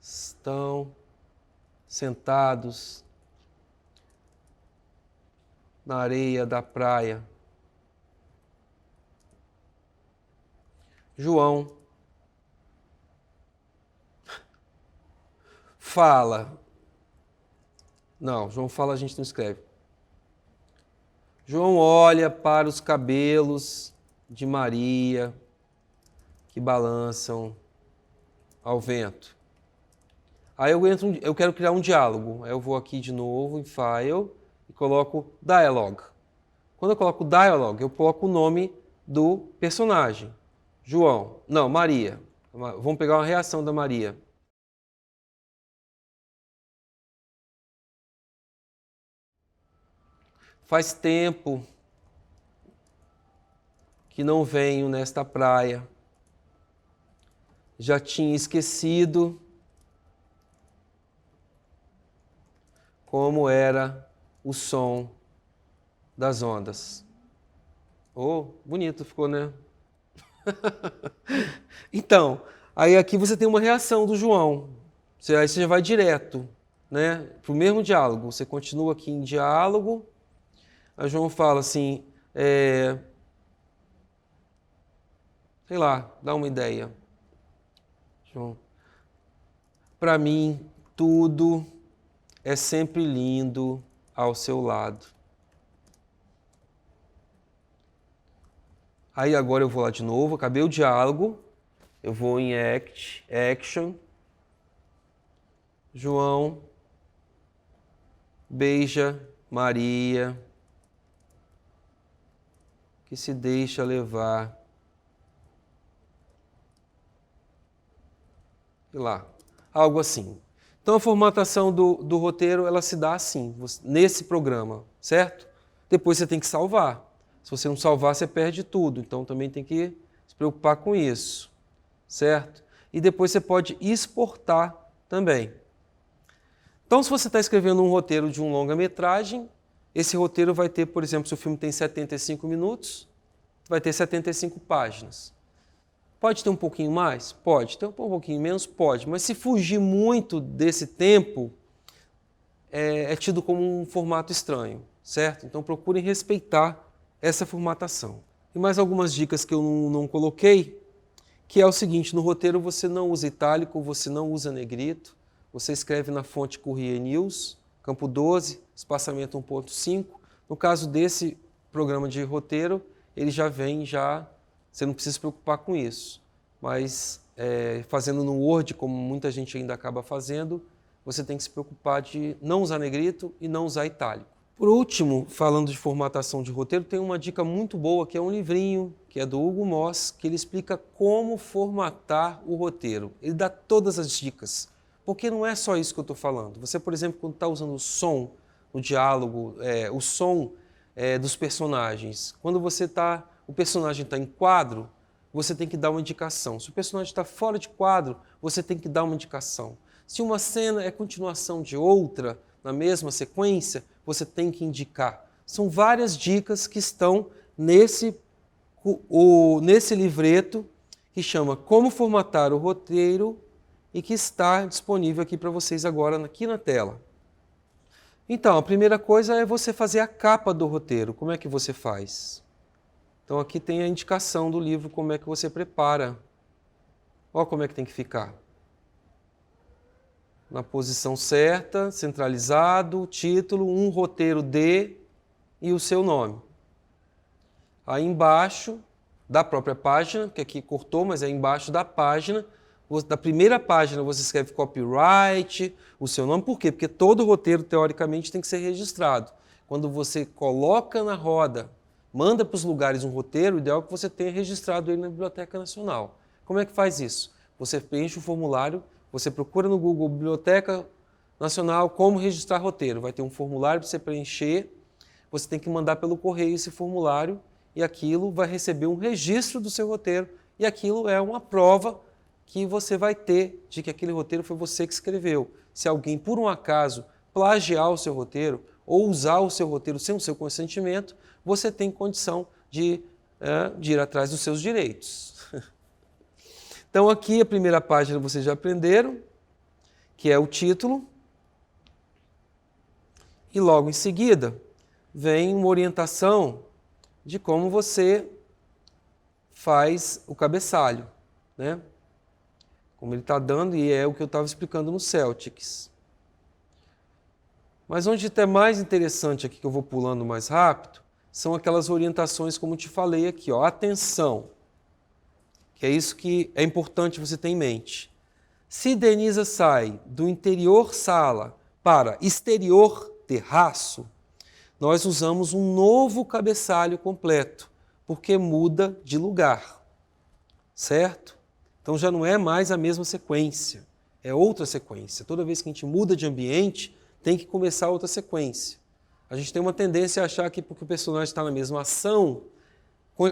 estão sentados na areia da praia. João fala. Não, João fala, a gente não escreve. João olha para os cabelos de Maria que balançam ao vento. Aí eu quero criar um diálogo. Aí eu vou aqui de novo em File e coloco Dialogue. Quando eu coloco Dialogue, eu coloco o nome do personagem. João. Não, Maria. Vamos pegar uma reação da Maria. Faz tempo que não venho nesta praia. Já tinha esquecido como era o som das ondas. Oh, bonito ficou, né? Então, aí aqui você tem uma reação do João. Aí você já vai direto, né, para o mesmo diálogo. Você continua aqui em diálogo. Aí João fala assim, sei lá, dá uma ideia. João, para mim, tudo é sempre lindo ao seu lado. Aí agora eu vou lá de novo, acabei o diálogo, eu vou em Action. João beija Maria, que se deixa levar. E lá, algo assim. Então a formatação do roteiro, ela se dá assim, nesse programa, certo? Depois você tem que salvar. Se você não salvar, você perde tudo. Então também tem que se preocupar com isso, certo? E depois você pode exportar também. Então se você está escrevendo um roteiro de um longa-metragem, esse roteiro vai ter, por exemplo, se o filme tem 75 minutos, vai ter 75 páginas. Pode ter um pouquinho mais? Pode. Ter um pouquinho menos? Pode. Mas se fugir muito desse tempo, é tido como um formato estranho, certo? Então procurem respeitar essa formatação. E mais algumas dicas que eu não coloquei, que é o seguinte, no roteiro você não usa itálico, você não usa negrito, você escreve na fonte Courier News, campo 12, espaçamento 1.5. No caso desse programa de roteiro, ele já vem, você não precisa se preocupar com isso. Mas fazendo no Word, como muita gente ainda acaba fazendo, você tem que se preocupar de não usar negrito e não usar itálico. Por último, falando de formatação de roteiro, tem uma dica muito boa, que é um livrinho, que é do Hugo Moss, que ele explica como formatar o roteiro. Ele dá todas as dicas, porque não é só isso que eu estou falando. Você, por exemplo, quando está usando o som no diálogo, o som dos personagens, quando o personagem está em quadro, você tem que dar uma indicação. Se o personagem está fora de quadro, você tem que dar uma indicação. Se uma cena é continuação de outra, na mesma sequência, você tem que indicar. São várias dicas que estão nesse livreto que chama Como Formatar o Roteiro e que está disponível aqui para vocês agora aqui na tela. Então, a primeira coisa é você fazer a capa do roteiro. Como é que você faz? Então aqui tem a indicação do livro, como é que você prepara. Olha como é que tem que ficar. Na posição certa, centralizado, título, um roteiro de e o seu nome. Aí embaixo da própria página, que aqui cortou, mas é embaixo da página, da primeira página você escreve copyright, o seu nome. Por quê? Porque todo roteiro, teoricamente, tem que ser registrado. Quando você coloca na roda, manda para os lugares um roteiro, o ideal é que você tenha registrado ele na Biblioteca Nacional. Como é que faz isso? Você preenche o formulário, você procura no Google Biblioteca Nacional como registrar roteiro. Vai ter um formulário para você preencher, você tem que mandar pelo correio esse formulário e aquilo vai receber um registro do seu roteiro e aquilo é uma prova que você vai ter de que aquele roteiro foi você que escreveu. Se alguém, por um acaso, plagiar o seu roteiro ou usar o seu roteiro sem o seu consentimento, você tem condição de ir atrás dos seus direitos. Então aqui a primeira página vocês já aprenderam, que é o título. E logo em seguida vem uma orientação de como você faz o cabeçalho, né? como ele está dando, e é o que eu estava explicando no Celtics. Mas onde está mais interessante aqui, que eu vou pulando mais rápido, são aquelas orientações como eu te falei aqui, ó, atenção, que é isso que é importante você ter em mente. Se Denisa sai do interior sala para exterior terraço, nós usamos um novo cabeçalho completo, porque muda de lugar, certo? Então já não é mais a mesma sequência, é outra sequência. Toda vez que a gente muda de ambiente, tem que começar outra sequência. A gente tem uma tendência a achar que porque o personagem está na mesma ação,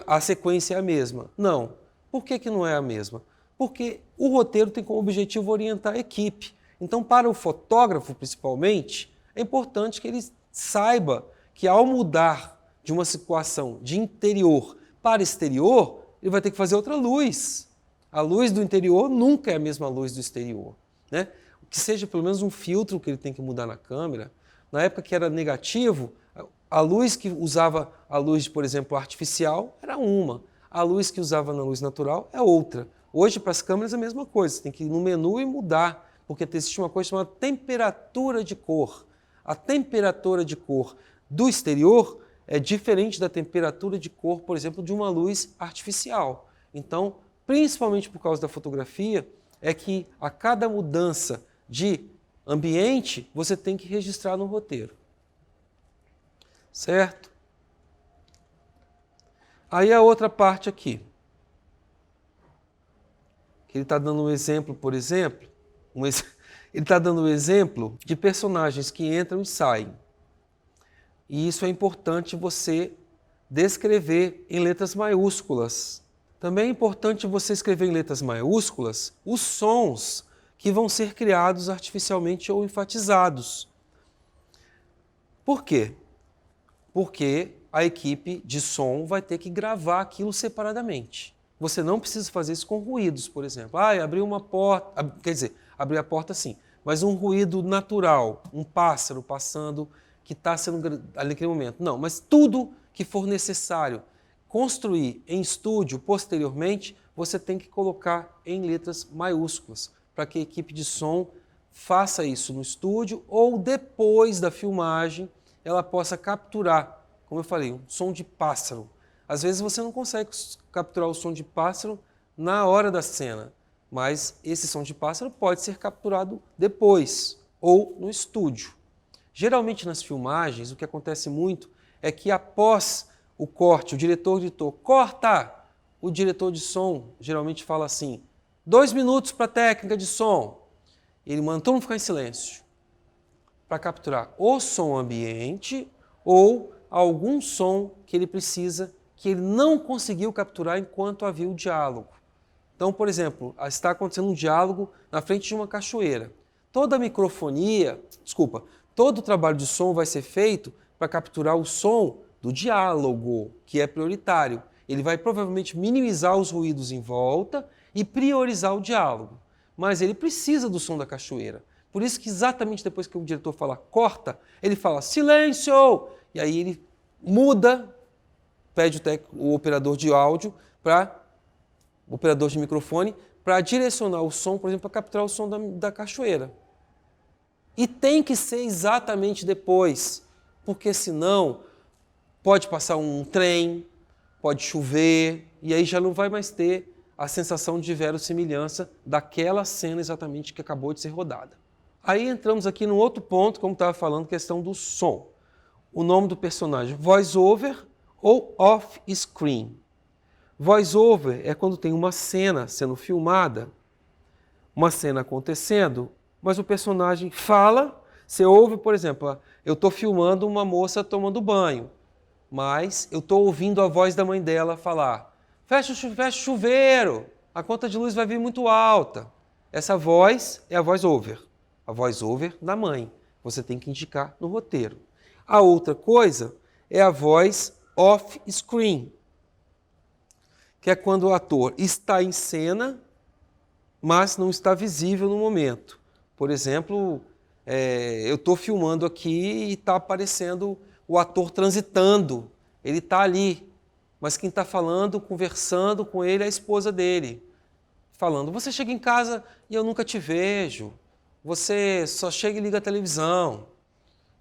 a sequência é a mesma. Não. Por que que não é a mesma? Porque o roteiro tem como objetivo orientar a equipe. Então, para o fotógrafo, principalmente, é importante que ele saiba que ao mudar de uma situação de interior para exterior, ele vai ter que fazer outra luz. A luz do interior nunca é a mesma luz do exterior, né? Que seja pelo menos um filtro que ele tem que mudar na câmera. Na época que era negativo, a luz que usava a luz, por exemplo, artificial, era uma. A luz que usava na luz natural é outra. Hoje, para as câmeras, é a mesma coisa. Você tem que ir no menu e mudar, porque existe uma coisa chamada temperatura de cor. A temperatura de cor do exterior é diferente da temperatura de cor, por exemplo, de uma luz artificial. Então, principalmente por causa da fotografia, é que a cada mudança de ambiente, você tem que registrar no roteiro. Certo? Aí a outra parte aqui. Que ele está dando um exemplo, por exemplo, ele está dando um exemplo de personagens que entram e saem. E isso é importante você descrever em letras maiúsculas. Também é importante você escrever em letras maiúsculas os sons que vão ser criados artificialmente ou enfatizados. Por quê? Porque a equipe de som vai ter que gravar aquilo separadamente. Você não precisa fazer isso com ruídos, por exemplo. Abrir uma porta, quer dizer, abrir a porta sim, mas um ruído natural, um pássaro passando que está sendo ali naquele momento. Não, mas tudo que for necessário construir em estúdio posteriormente, você tem que colocar em letras maiúsculas, para que a equipe de som faça isso no estúdio ou depois da filmagem ela possa capturar, como eu falei, um som de pássaro. Às vezes você não consegue capturar o som de pássaro na hora da cena, mas esse som de pássaro pode ser capturado depois ou no estúdio. Geralmente nas filmagens, o que acontece muito é que após o corte, o diretor gritou, corta! O diretor de som geralmente fala assim, 2 minutos para a técnica de som. Ele manda todo mundo ficar em silêncio para capturar o som ambiente ou algum som que ele precisa, que ele não conseguiu capturar enquanto havia o diálogo. Então, por exemplo, está acontecendo um diálogo na frente de uma cachoeira. Toda a microfonia, todo o trabalho de som vai ser feito para capturar o som do diálogo, que é prioritário. Ele vai provavelmente minimizar os ruídos em volta e priorizar o diálogo. Mas ele precisa do som da cachoeira. Por isso que exatamente depois que o diretor fala corta, ele fala silêncio! E aí ele muda, pede o operador de áudio o operador de microfone para direcionar o som, por exemplo, para capturar o som da cachoeira. E tem que ser exatamente depois, porque senão pode passar um trem, pode chover, e aí já não vai mais ter a sensação de verossimilhança daquela cena exatamente que acabou de ser rodada. Aí entramos aqui num outro ponto, como estava falando, questão do som. O nome do personagem, voice-over ou off-screen. Voice-over é quando tem uma cena sendo filmada, uma cena acontecendo, mas o personagem fala, você ouve, por exemplo, eu estou filmando uma moça tomando banho, mas eu estou ouvindo a voz da mãe dela falar, fecha o chuveiro, a conta de luz vai vir muito alta. Essa voz é a voice-over da mãe, você tem que indicar no roteiro. A outra coisa é a voz off-screen, que é quando o ator está em cena, mas não está visível no momento. Por exemplo, eu estou filmando aqui e está aparecendo o ator transitando, ele está ali, mas quem está falando, conversando com ele é a esposa dele. falando, você chega em casa e eu nunca te vejo, você só chega e liga a televisão.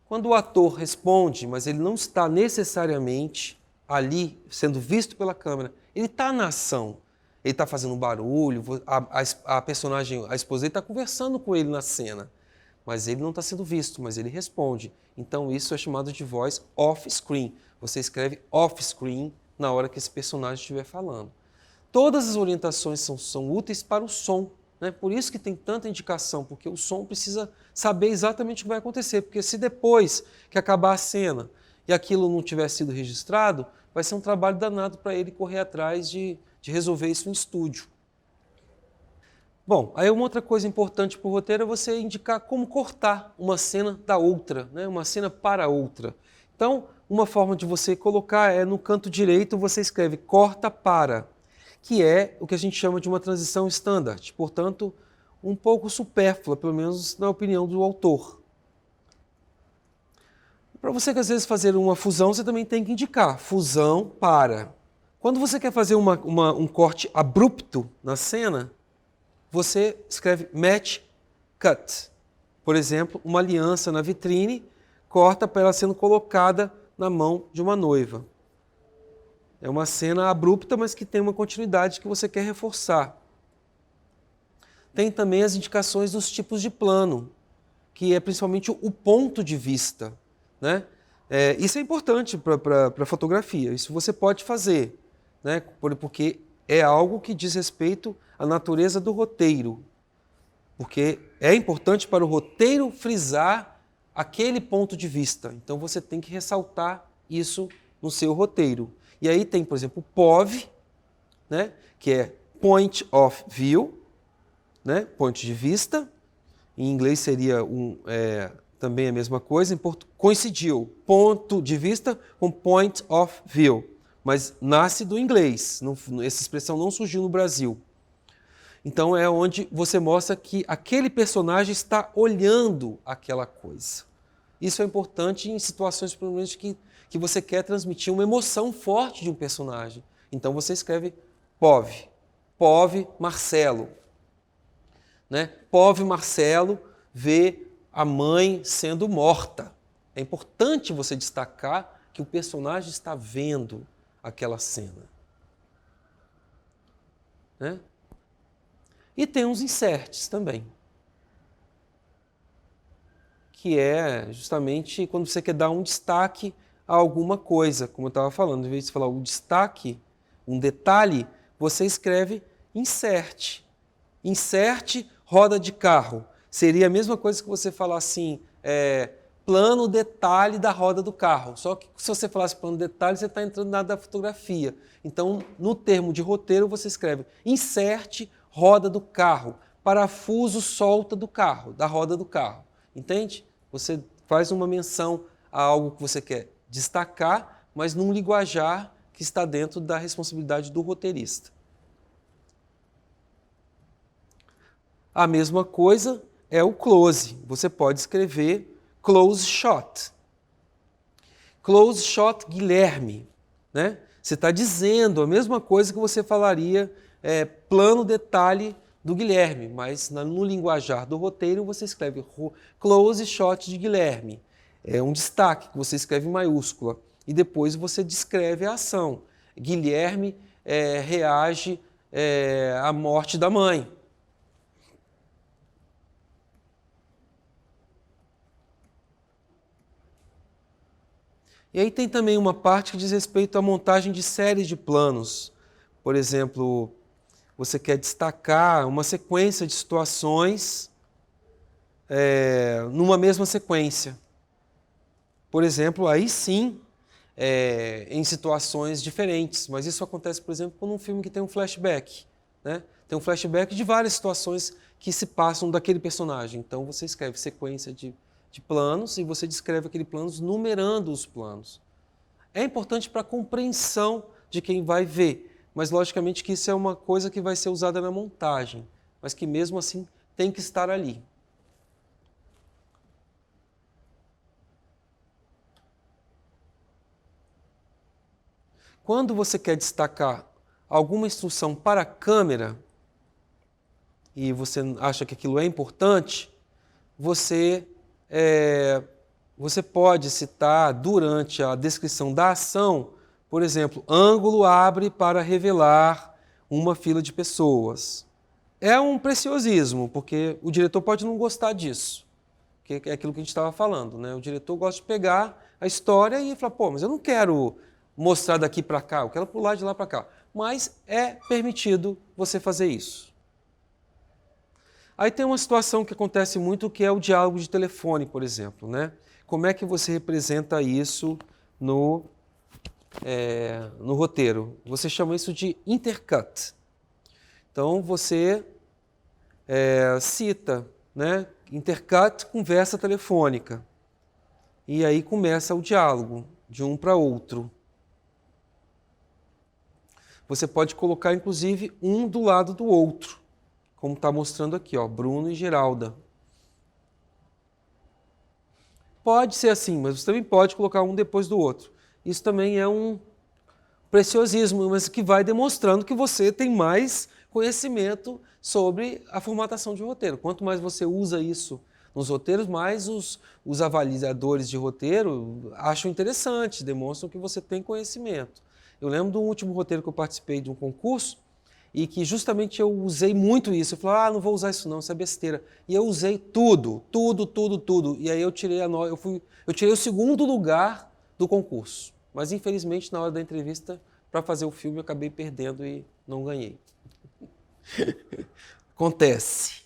Quando o ator responde, mas ele não está necessariamente ali sendo visto pela câmera, ele está na ação, ele está fazendo barulho, a personagem, a esposa dele está conversando com ele na cena, mas ele não está sendo visto, mas ele responde. Então isso é chamado de voz off-screen. Você escreve off-screen na hora que esse personagem estiver falando. Todas as orientações são úteis para o som, né? Por isso que tem tanta indicação, porque o som precisa saber exatamente o que vai acontecer, porque se depois que acabar a cena e aquilo não tiver sido registrado, vai ser um trabalho danado para ele correr atrás de resolver isso em estúdio. Bom, aí uma outra coisa importante para o roteiro é você indicar como cortar uma cena da outra, né? Uma cena para outra. Então, uma forma de você colocar é no canto direito você escreve corta para, que é o que a gente chama de uma transição standard, portanto, um pouco supérflua, pelo menos na opinião do autor. Para você que às vezes fazer uma fusão, você também tem que indicar fusão para. Quando você quer fazer um corte abrupto na cena, você escreve match cut. Por exemplo, uma aliança na vitrine corta para ela sendo colocada na mão de uma noiva. É uma cena abrupta, mas que tem uma continuidade que você quer reforçar. Tem também as indicações dos tipos de plano, que é principalmente o ponto de vista, né? Isso é importante para a fotografia, isso você pode fazer, né? Porque é algo que diz respeito à natureza do roteiro. Porque é importante para o roteiro frisar aquele ponto de vista. Então você tem que ressaltar isso no seu roteiro. E aí tem, por exemplo, o POV, né, que é Point of View, né, ponto de vista. Em inglês seria também a mesma coisa. Em português coincidiu ponto de vista com Point of View, mas nasce do inglês. Essa expressão não surgiu no Brasil. Então é onde você mostra que aquele personagem está olhando aquela coisa. Isso é importante em situações, pelo menos, que você quer transmitir uma emoção forte de um personagem. Então você escreve POV. POV Marcelo. Né? POV Marcelo vê a mãe sendo morta. É importante você destacar que o personagem está vendo aquela cena. Né? E tem uns inserts também, que é justamente quando você quer dar um destaque a alguma coisa, como eu estava falando. Em vez de falar o destaque, um detalhe, você escreve insert. Insert roda de carro. Seria a mesma coisa que você falar assim, plano detalhe da roda do carro. Só que se você falasse plano detalhe, você está entrando na área da fotografia. Então, no termo de roteiro, você escreve insert roda do carro, parafuso solta do carro, da roda do carro. Entende? Você faz uma menção a algo que você quer destacar, mas num linguajar que está dentro da responsabilidade do roteirista. A mesma coisa é o close. Você pode escrever close shot. Close shot Guilherme. Né? Você está dizendo a mesma coisa que você falaria plano detalhe do Guilherme, mas no linguajar do roteiro você escreve close shot de Guilherme. É um destaque que você escreve em maiúscula e depois você descreve a ação. Guilherme reage à morte da mãe. E aí tem também uma parte que diz respeito à montagem de séries de planos. Por exemplo, você quer destacar uma sequência de situações numa mesma sequência. Por exemplo, aí sim, em situações diferentes. Mas isso acontece, por exemplo, quando um filme que tem um flashback. Né? Tem um flashback de várias situações que se passam daquele personagem. Então você escreve sequência de planos e você descreve aquele plano numerando os planos. É importante para a compreensão de quem vai ver, mas logicamente que isso é uma coisa que vai ser usada na montagem, mas que mesmo assim tem que estar ali. Quando você quer destacar alguma instrução para a câmera, e você acha que aquilo é importante, você pode citar durante a descrição da ação, por exemplo, ângulo abre para revelar uma fila de pessoas. É um preciosismo, porque o diretor pode não gostar disso, que é aquilo que a gente estava falando, né? O diretor gosta de pegar a história e falar, pô, mas eu não quero mostrar daqui para cá, eu quero pular de lá para cá. Mas é permitido você fazer isso. Aí tem uma situação que acontece muito, que é o diálogo de telefone, por exemplo, né? Como é que você representa isso no roteiro? Você chama isso de intercut. Então, você cita, né? Intercut, conversa telefônica. E aí começa o diálogo, de um para outro. Você pode colocar, inclusive, um do lado do outro, como está mostrando aqui, ó, Bruno e Geralda. Pode ser assim, mas você também pode colocar um depois do outro. Isso também é um preciosismo, mas que vai demonstrando que você tem mais conhecimento sobre a formatação de roteiro. Quanto mais você usa isso nos roteiros, mais os avaliadores de roteiro acham interessante, demonstram que você tem conhecimento. Eu lembro do último roteiro que eu participei de um concurso e que justamente eu usei muito isso. Eu falei, não vou usar isso não, isso é besteira. E eu usei tudo. E aí eu tirei eu tirei o segundo lugar do concurso. Mas infelizmente na hora da entrevista para fazer o filme eu acabei perdendo e não ganhei. Acontece.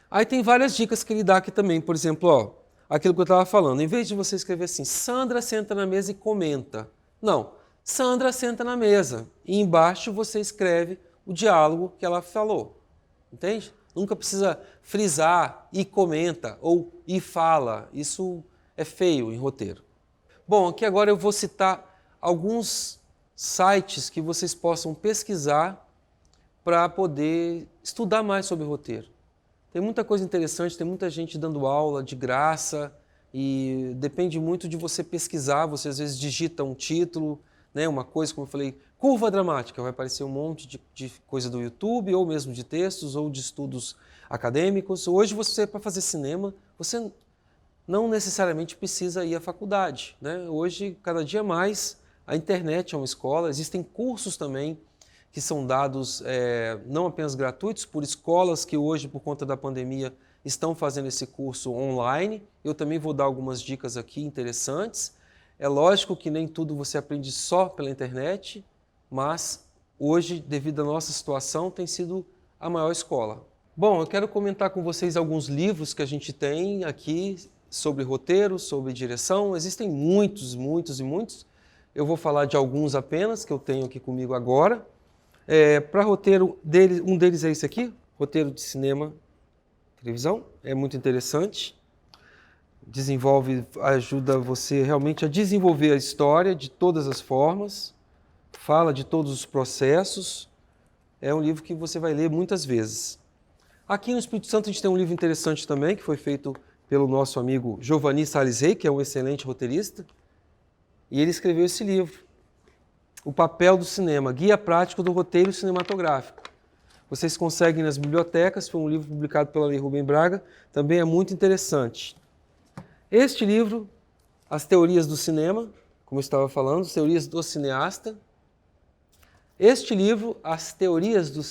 Aí tem várias dicas que ele dá aqui também. Por exemplo, ó, aquilo que eu estava falando. Em vez de você escrever assim, Sandra senta na mesa e comenta. Não, Sandra senta na mesa. E embaixo você escreve o diálogo que ela falou. Entende? Nunca precisa frisar e comenta ou e fala. Isso é feio em roteiro. Bom, aqui agora eu vou citar alguns sites que vocês possam pesquisar para poder estudar mais sobre roteiro. Tem muita coisa interessante, tem muita gente dando aula de graça e depende muito de você pesquisar. Você às vezes digita um título, né, uma coisa, como eu falei, curva dramática, vai aparecer um monte de coisa do YouTube, ou mesmo de textos, ou de estudos acadêmicos. Hoje você, para fazer cinema, você não necessariamente precisa ir à faculdade, né? Hoje, cada dia mais, a internet é uma escola, existem cursos também que são dados não apenas gratuitos, por escolas que hoje, por conta da pandemia, estão fazendo esse curso online. Eu também vou dar algumas dicas aqui interessantes. É lógico que nem tudo você aprende só pela internet, mas hoje, devido à nossa situação, tem sido a maior escola. Bom, eu quero comentar com vocês alguns livros que a gente tem aqui sobre roteiro, sobre direção. Existem muitos. Eu vou falar de alguns apenas, que eu tenho aqui comigo agora. Para roteiro, um deles é esse aqui, roteiro de cinema, televisão. É muito interessante. Ajuda você realmente a desenvolver a história de todas as formas. Fala de todos os processos. É um livro que você vai ler muitas vezes. Aqui no Espírito Santo a gente tem um livro interessante também, que foi feito pelo nosso amigo Giovanni Salles Rey, que é um excelente roteirista. E ele escreveu esse livro, O Papel do Cinema, Guia Prático do Roteiro Cinematográfico. Vocês conseguem nas bibliotecas, foi um livro publicado pela Lei Rubem Braga, também é muito interessante. Este livro, As Teorias do Cinema, como eu estava falando, As Teorias do Cineasta. Este livro, As Teorias dos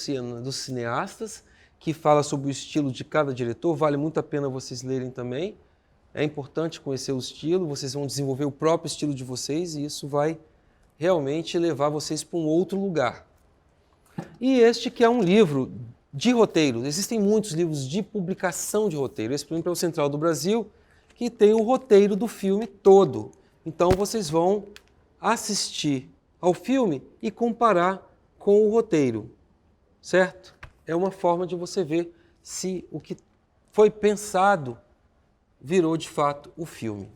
Cineastas, que fala sobre o estilo de cada diretor, vale muito a pena vocês lerem também. É importante conhecer o estilo, vocês vão desenvolver o próprio estilo de vocês e isso vai realmente levar vocês para um outro lugar. E este que é um livro de roteiro. Existem muitos livros de publicação de roteiro. Esse, por exemplo, é o Central do Brasil, que tem o roteiro do filme todo. Então, vocês vão assistir ao filme e comparar com o roteiro, certo? É uma forma de você ver se o que foi pensado virou de fato o filme.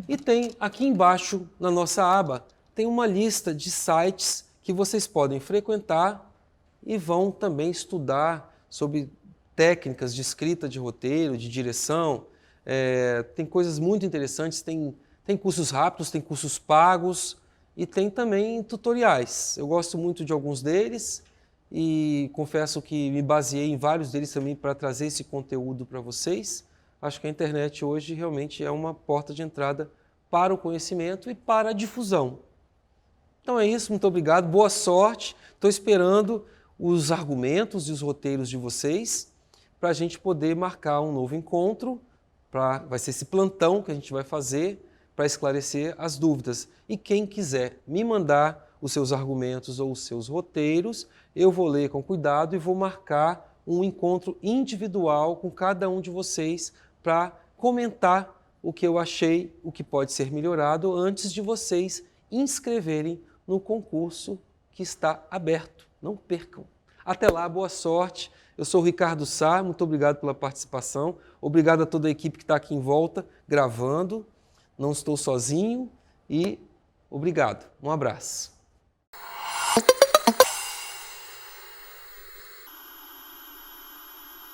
E tem aqui embaixo, na nossa aba, tem uma lista de sites que vocês podem frequentar e vão também estudar sobre técnicas de escrita de roteiro, de direção. Tem coisas muito interessantes, tem Tem cursos rápidos, tem cursos pagos e tem também tutoriais. Eu gosto muito de alguns deles e confesso que me baseei em vários deles também para trazer esse conteúdo para vocês. Acho que a internet hoje realmente é uma porta de entrada para o conhecimento e para a difusão. Então é isso, muito obrigado, boa sorte. Estou esperando os argumentos e os roteiros de vocês para a gente poder marcar um novo encontro. Vai ser esse plantão que a gente vai fazer para esclarecer as dúvidas. E quem quiser me mandar os seus argumentos ou os seus roteiros, eu vou ler com cuidado e vou marcar um encontro individual com cada um de vocês para comentar o que eu achei, o que pode ser melhorado antes de vocês inscreverem no concurso que está aberto. Não percam. Até lá, boa sorte. Eu sou o Ricardo Sá, muito obrigado pela participação. Obrigado a toda a equipe que está aqui em volta, gravando. Não estou sozinho e obrigado. Um abraço.